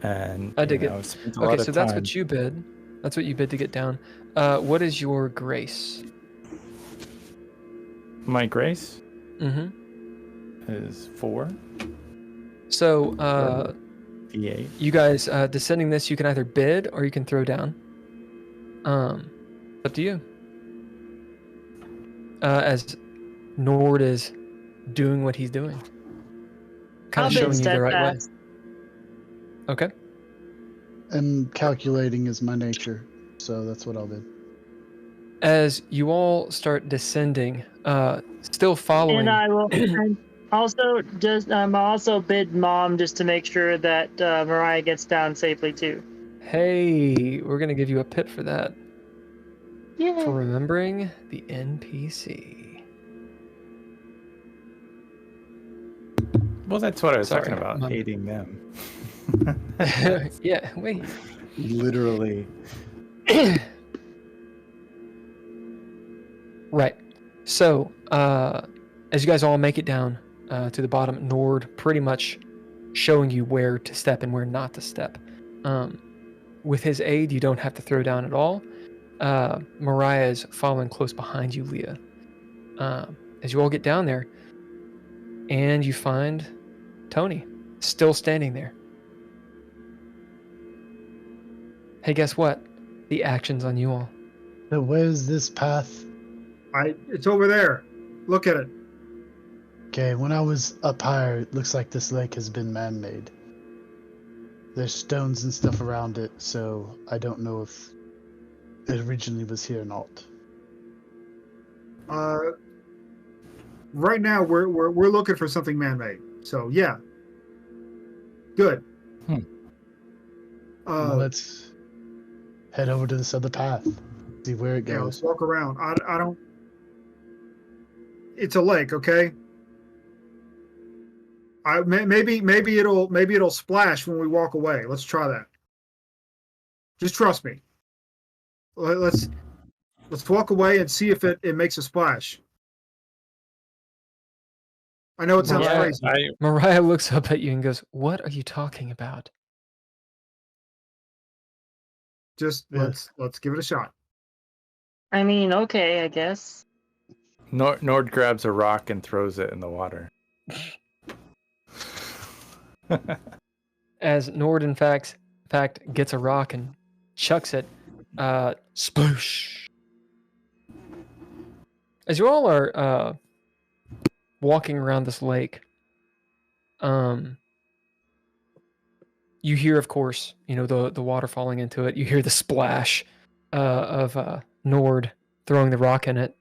and I dig it. spent a Okay, lot so of that's time. what you bid. That's what you bid to get down. What is your grace? My grace Mm-hmm. is 4. So D8. you guys descending this, you can either bid or you can throw down. Up to you. As Nord is doing what he's doing, kind I'll of bid showing you the right way. steadfast. Okay. And calculating is my nature, so that's what I'll do. As you all start descending, still following. And I will and also I'll also bid Mom just to make sure that Mariah gets down safely too. Hey, we're gonna give you a pip for that. Yeah. For remembering the NPC. Well, that's what I was Sorry, talking about, Mom. aiding them. Yeah, wait. Literally. Right. So, as you guys all make it down to the bottom, Nord pretty much showing you where to step and where not to step. With his aid, you don't have to throw down at all. Mariah is following close behind you, Leah. As you all get down there, and you find Toni still standing there. Hey, guess what? The action's on you all. So where's this path? It's over there. Look at it. Okay, when I was up higher, it looks like this lake has been man-made. There's stones and stuff around it, so I don't know if it originally was here or not. Right now we're looking for something man-made. So yeah. Good. Well, let's head over to this other path. See where it Yeah, let's goes. walk around. I don't. It's a lake, okay? Maybe it'll splash when we walk away. Let's try that. Just trust me. Let's walk away and see if it makes a splash. I know it sounds Yeah, crazy. Mariah looks up at you and goes, "What are you talking about?" Just Yeah. let's give it a shot. I mean, okay, I guess. Nord grabs a rock and throws it in the water. As Nord, in fact, gets a rock and chucks it, sploosh. As you all are walking around this lake, you hear, of course, the water falling into it. You hear the splash of Nord throwing the rock in it.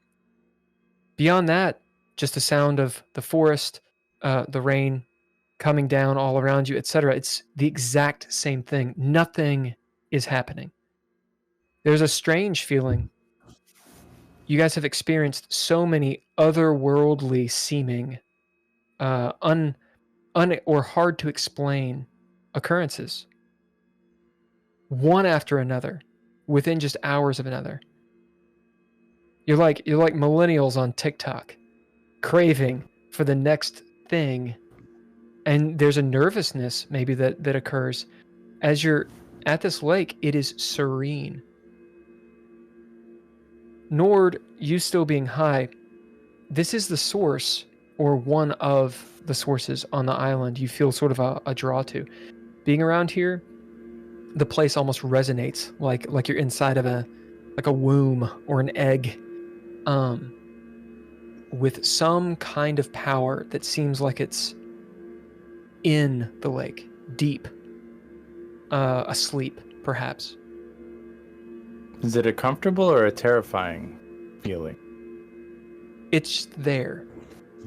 Beyond that, just the sound of the forest, the rain coming down all around you, etc. It's the exact same thing. Nothing is happening. There's a strange feeling. You guys have experienced so many otherworldly seeming, or hard to explain occurrences, one after another, within just hours of another. You're like millennials on TikTok, craving for the next thing, and there's a nervousness maybe that occurs As you're at this lake, it is serene. Nord, you still being high, this is the source, or one of the sources on the island you feel sort of a draw to. Being around here, the place almost resonates like you're inside of a womb or an egg, with some kind of power that seems like it's in the lake, deep, asleep, perhaps. Is it a comfortable or a terrifying feeling? It's there.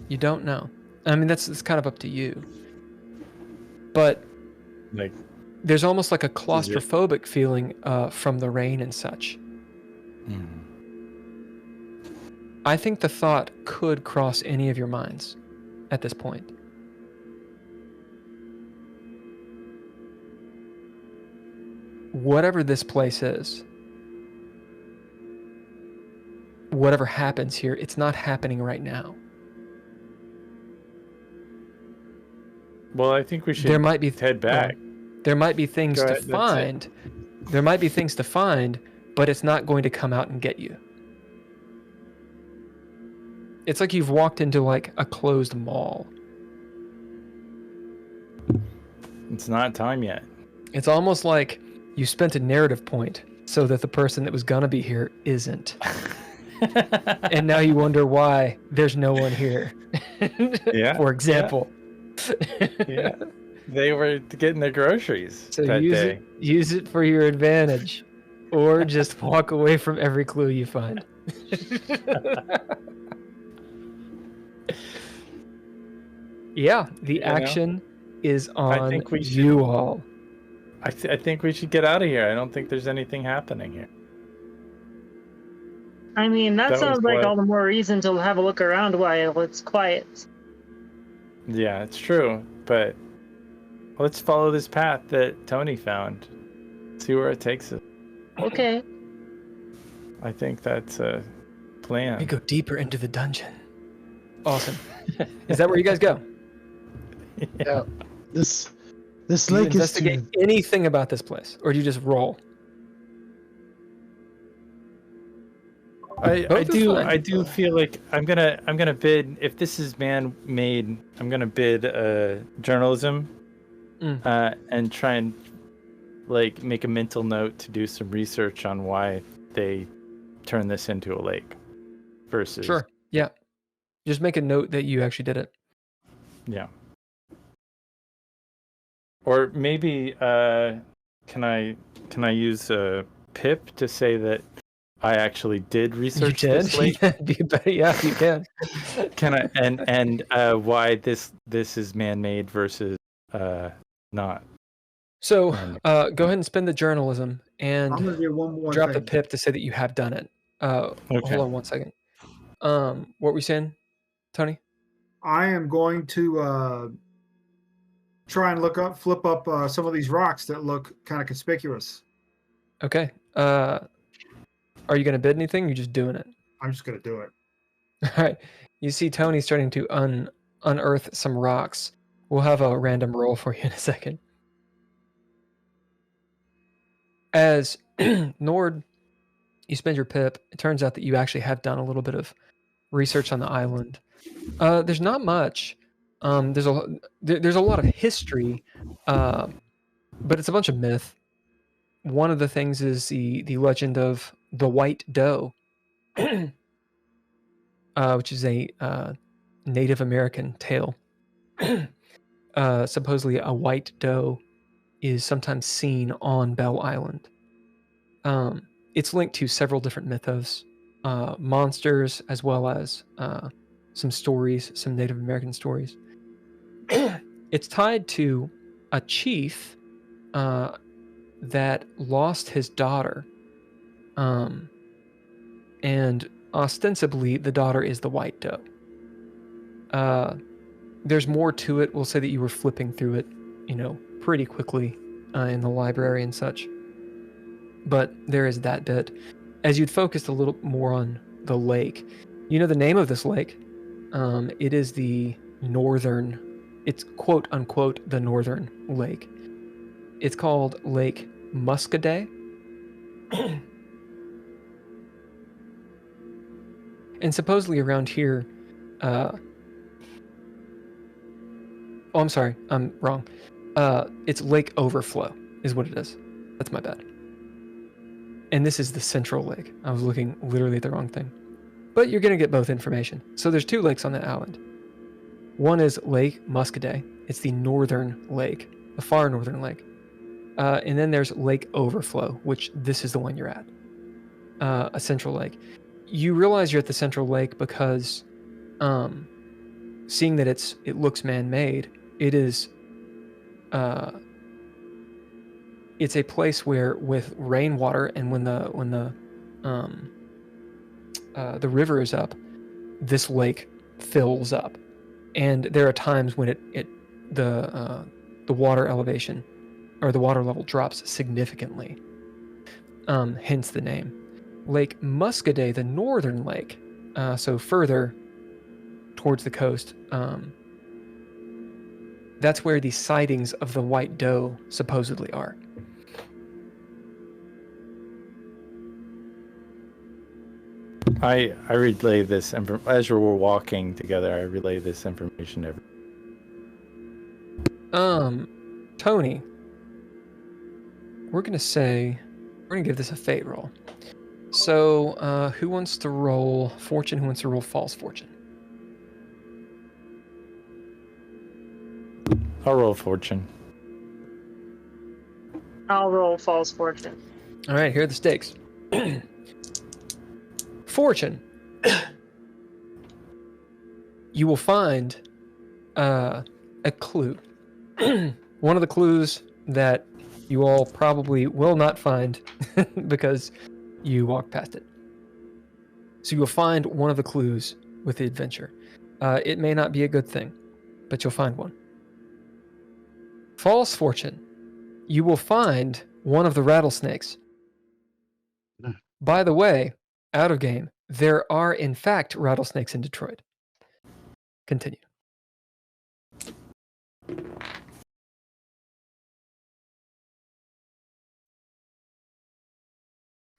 You don't know. I mean, it's kind of up to you. But Like, there's almost like a claustrophobic feeling from the rain and such. I think the thought could cross any of your minds at this point. Whatever this place is, whatever happens here, it's not happening right now. well, I think we should There might be head back. There might be things Go to ahead, that's it. find. There might be things to find, but it's not going to come out and get you. It's like you've walked into like a closed mall. It's not time yet. It's almost like you spent a narrative point so that the person that was gonna be here isn't. And now you wonder why there's no one here. Yeah, For example. Yeah. They were getting their groceries So that use day. use it for your advantage, or just walk away from every clue you find. Yeah, the action is on think we should- you all. I think we should get out of here. I don't think there's anything happening here. I mean, that That sounds was like what- all the more reason to have a look around while it's quiet. Yeah, it's true. But let's follow this path that Toni found. See where it takes us. Okay. I think that's a plan. We go deeper into the dungeon. Awesome. Is that where you guys go? Yeah. This Do you lake is investigate anything about this place, or do you just roll? I Both is fine. I do feel like I'm gonna bid, if this is man made, I'm gonna bid journalism and try and like make a mental note to do some research on why they turn this into a lake versus Sure. Yeah. Just make a note that you actually did it. Yeah. Or maybe can I use a pip to say that I actually did research this lake? Yeah, you can. Can I and why this is man-made versus not? So go ahead and spend the journalism I'm and gonna do one more drop the thing. pip to say that you have done it. Okay. Hold on one second. What were we saying, Tony? I am going to try and flip up some of these rocks that look kind of conspicuous. Okay. Are you going to bid anything? Or you're just doing it? I'm just gonna do it. All right. You see Tony starting to unearth some rocks. We'll have a random roll for you in a second. As Nord, you spend your pip. It turns out that you actually have done a little bit of research on the island. There's not much. There's a lot of history, but it's a bunch of myth. One of the things is the legend of the White Doe, which is a Native American tale. Supposedly, a white doe is sometimes seen on Belle Island. It's linked to several different mythos, monsters, as well as some stories, some Native American stories. It's tied to a chief that lost his daughter, and ostensibly the daughter is the White Doe. There's more to it. We'll say that you were flipping through it, pretty quickly in the library and such. But there is that bit. As you'd focused a little more on the lake, you know the name of this lake. It is the northern, it's quote unquote the northern lake. It's called Lake Muscadet. And supposedly around here, oh, I'm sorry, I'm wrong. It's Lake Overflow is what it is. That's my bad. And this is the central lake. I was looking literally at the wrong thing. But you're going to get both information. So there's 2 lakes on that island. One is Lake Muscadet. It's the northern lake, the far northern lake. And then there's Lake Overflow, which this is the one you're at, a central lake. You realize you're at the central lake because seeing that it looks man-made, it is it's a place where with rainwater and when the river is up, this lake fills up, and there are times when the water elevation or the water level drops significantly. Hence the name. Lake Muscadet, the northern lake, so further towards the coast. That's where the sightings of the white doe supposedly are. I relay this as we're walking together. I relay this information to everyone. Toni, we're gonna give this a fate roll. So, who wants to roll fortune? Who wants to roll false fortune? I'll roll fortune. I'll roll false fortune. All right, here are the stakes. Fortune. You will find a clue. One of the clues that you all probably will not find because you walk past it. So you will find one of the clues with the adventure. It may not be a good thing, but you'll find one. False fortune. You will find one of the rattlesnakes. By the way, out of game, there are in fact rattlesnakes in Detroit. Continue.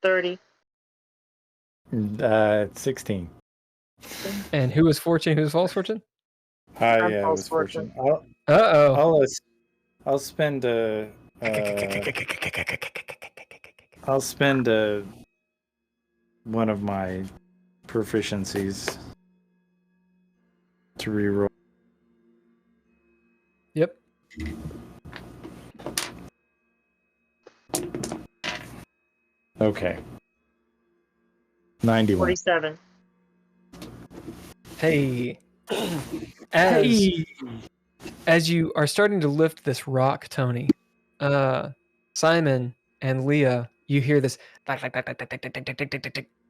$30. 16. And who is fortune? Who is false fortune? I'm Yeah, it false was fortune. fortune. I'll spend I'll spend one of my proficiencies to reroll. Yep. Okay. 91. 47. Hey. As you are starting to lift this rock, Toni, Simon and Leah, you hear this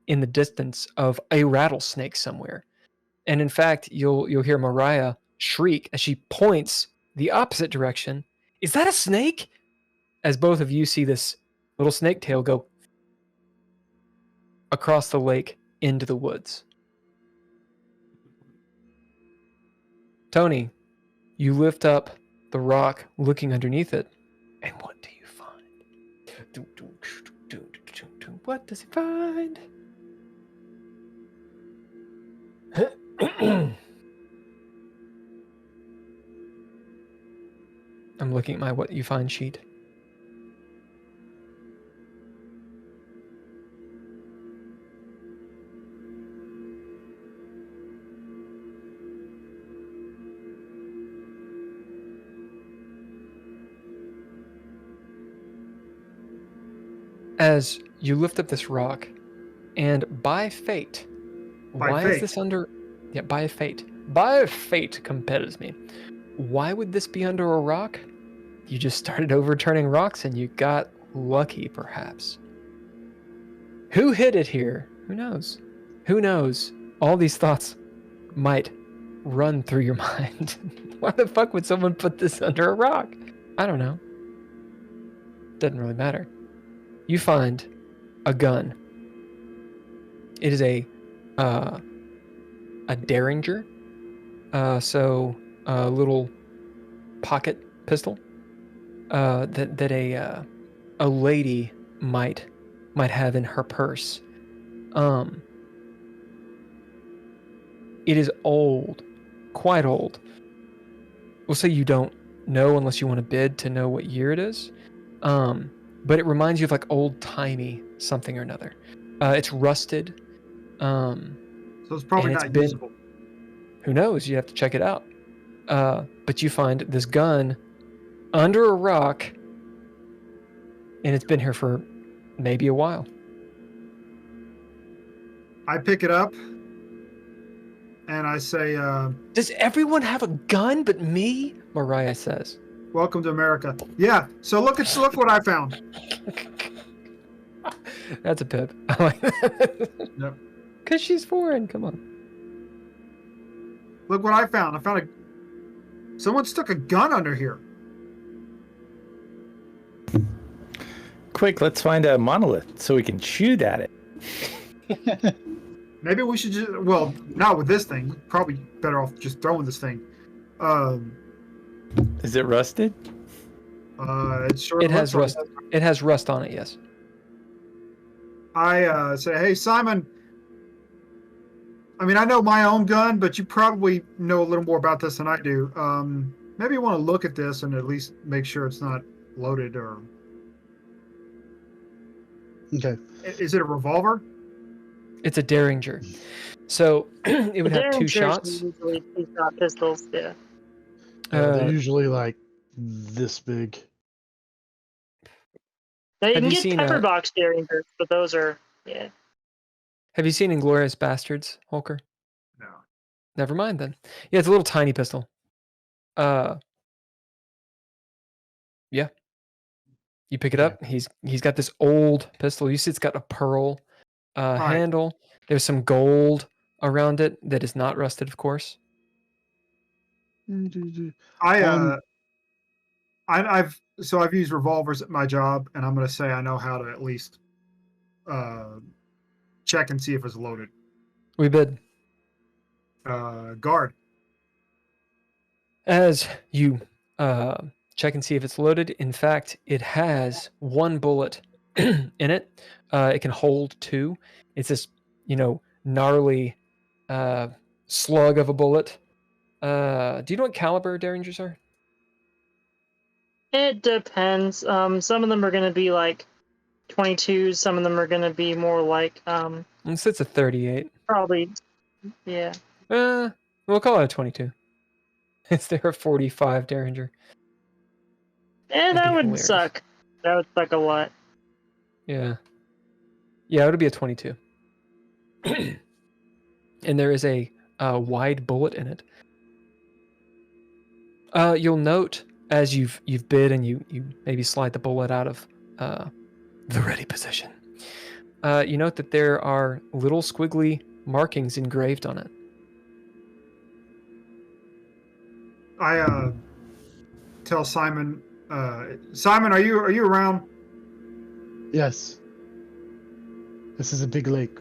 in the distance of a rattlesnake somewhere. And in fact, you'll hear Mariah shriek as she points the opposite direction. Is that a snake? As both of you see this little snake tail go across the lake into the woods. Toni, you lift up the rock looking underneath it, and what do you find? What does he find? I'm looking at my what you find sheet. As you lift up this rock, and by fate, is this under? Yeah, by fate. By fate compels me. Why would this be under a rock? You just started overturning rocks and you got lucky, perhaps. Who hid it here? Who knows? Who knows? All these thoughts might run through your mind. Why the fuck would someone put this under a rock? I don't know. Doesn't really matter. You find a gun. It is a Derringer, so a little pocket pistol. that a lady might have in her purse. It is old, quite old. We'll say you don't know unless you want to bid to know what year it is. But it reminds you of like old-timey something or another. It's rusted. So it's probably and not usable. Who knows? You have to check it out. But you find this gun under a rock, and it's been here for maybe a while. I pick it up, and I say, Does everyone have a gun but me? Mariah says. "Welcome to America." Yeah. So look what I found. That's a pip. I like that. Yep. Because she's foreign. Come on. Look what I found. I found someone stuck a gun under here. Quick, let's find a monolith so we can shoot at it. Maybe we should just, well, not with this thing. Probably better off just throwing this thing. Is it rusted? It sure It has looks rust. It has rust on it. Yes. I say, hey, Simon. I mean, I know my own gun, but you probably know a little more about this than I do. Maybe you want to look at this and at least make sure it's not loaded or... Okay. Is it a revolver? It's a Derringer. So it would have two shots. Usually 2-shot pistols. Yeah. They're usually like this big. Now you Have can you get seen, pepperbox Derringers, but those are Have you seen Inglourious Bastards, Holker? No. Never mind then. Yeah, it's a little tiny pistol. Yeah. You pick it up. He's got this old pistol. You see it's got a pearl handle. There's some gold around it that is not rusted, of course. I've used revolvers at my job, and I'm going to say I know how to at least check and see if it's loaded. We bid. Guard. As you check and see if it's loaded, in fact, it has one bullet in it. It can hold two. It's this, gnarly slug of a bullet. Do you know what caliber Derringers are? It depends. Some of them are going to be like 22s. Some of them are going to be more like It's a 38. probably, yeah. We'll call it a 22. Is there a 45 Derringer? That would suck. That would suck a lot. Yeah. Yeah, it would be a 22. And there is a wide bullet in it. You'll note as you've bid and you maybe slide the bullet out of the ready position. You note that there are little squiggly markings engraved on it. I tell Simon, Simon, are you around? Yes. This is a big lake.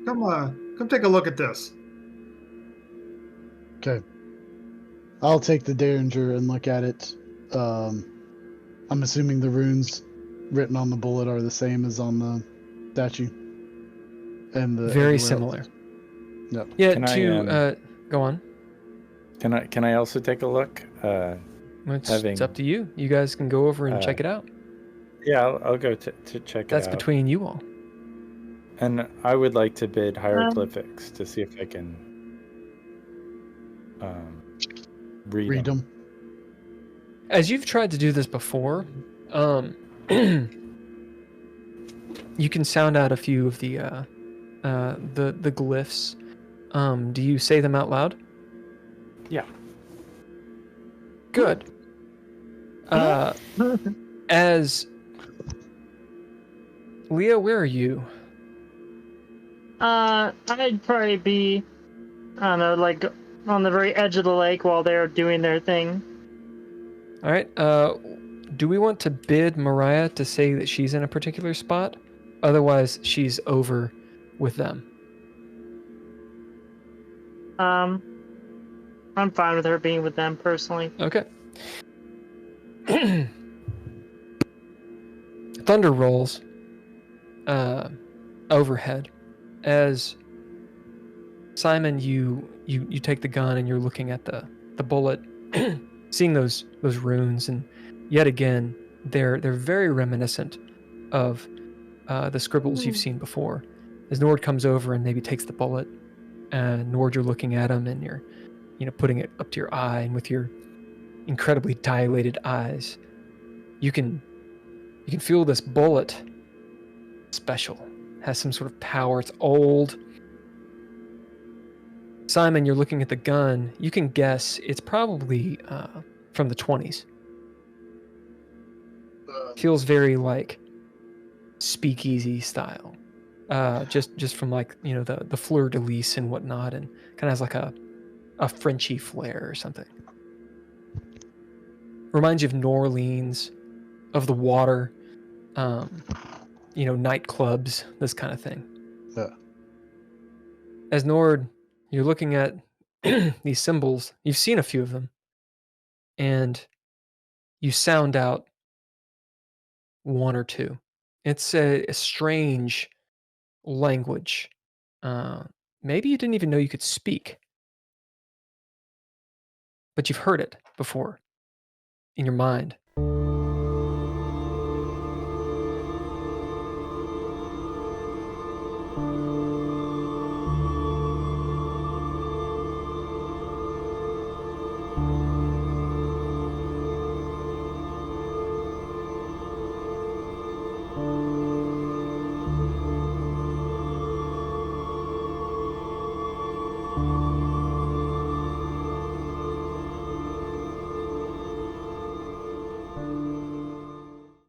Come take a look at this. Okay. I'll take the Derringer and look at it. I'm assuming the runes written on the bullet are the same as on the statue. And the very similar. Yep. Yeah. Go on. Can I also take a look? It's up to you. You guys can go over and check it out. Yeah, I'll go to check it out. That's between you all. And I would like to bid hieroglyphics to see if I can read them. As you've tried to do this before, you can sound out a few of the glyphs. Do you say them out loud? Yeah. Good. As Leah, where are you? I'd probably be, I don't know, like on the very edge of the lake while they're doing their thing. All right. Do we want to bid Mariah to say that she's in a particular spot? Otherwise, she's over with them. I'm fine with her being with them personally. Okay. Thunder rolls overhead as Simon, you take the gun and you're looking at the bullet, seeing those runes, and yet again they're very reminiscent of the scribbles you've seen before. As Nord comes over and maybe takes the bullet, and Nord, you're looking at him and you're putting it up to your eye, and with your incredibly dilated eyes, you can feel this bullet special, has some sort of power. It's old. Simon, you're looking at the gun. You can guess it's probably from the 20s. Feels very like speakeasy style. Just from like, the fleur-de-lis and whatnot, and kind of has like a Frenchy flair or something. Reminds you of New Orleans, of the water, nightclubs, this kind of thing. Yeah. As Nord, you're looking at these symbols. You've seen a few of them, and you sound out one or two. It's a strange language. Maybe you didn't even know you could speak, but you've heard it before in your mind.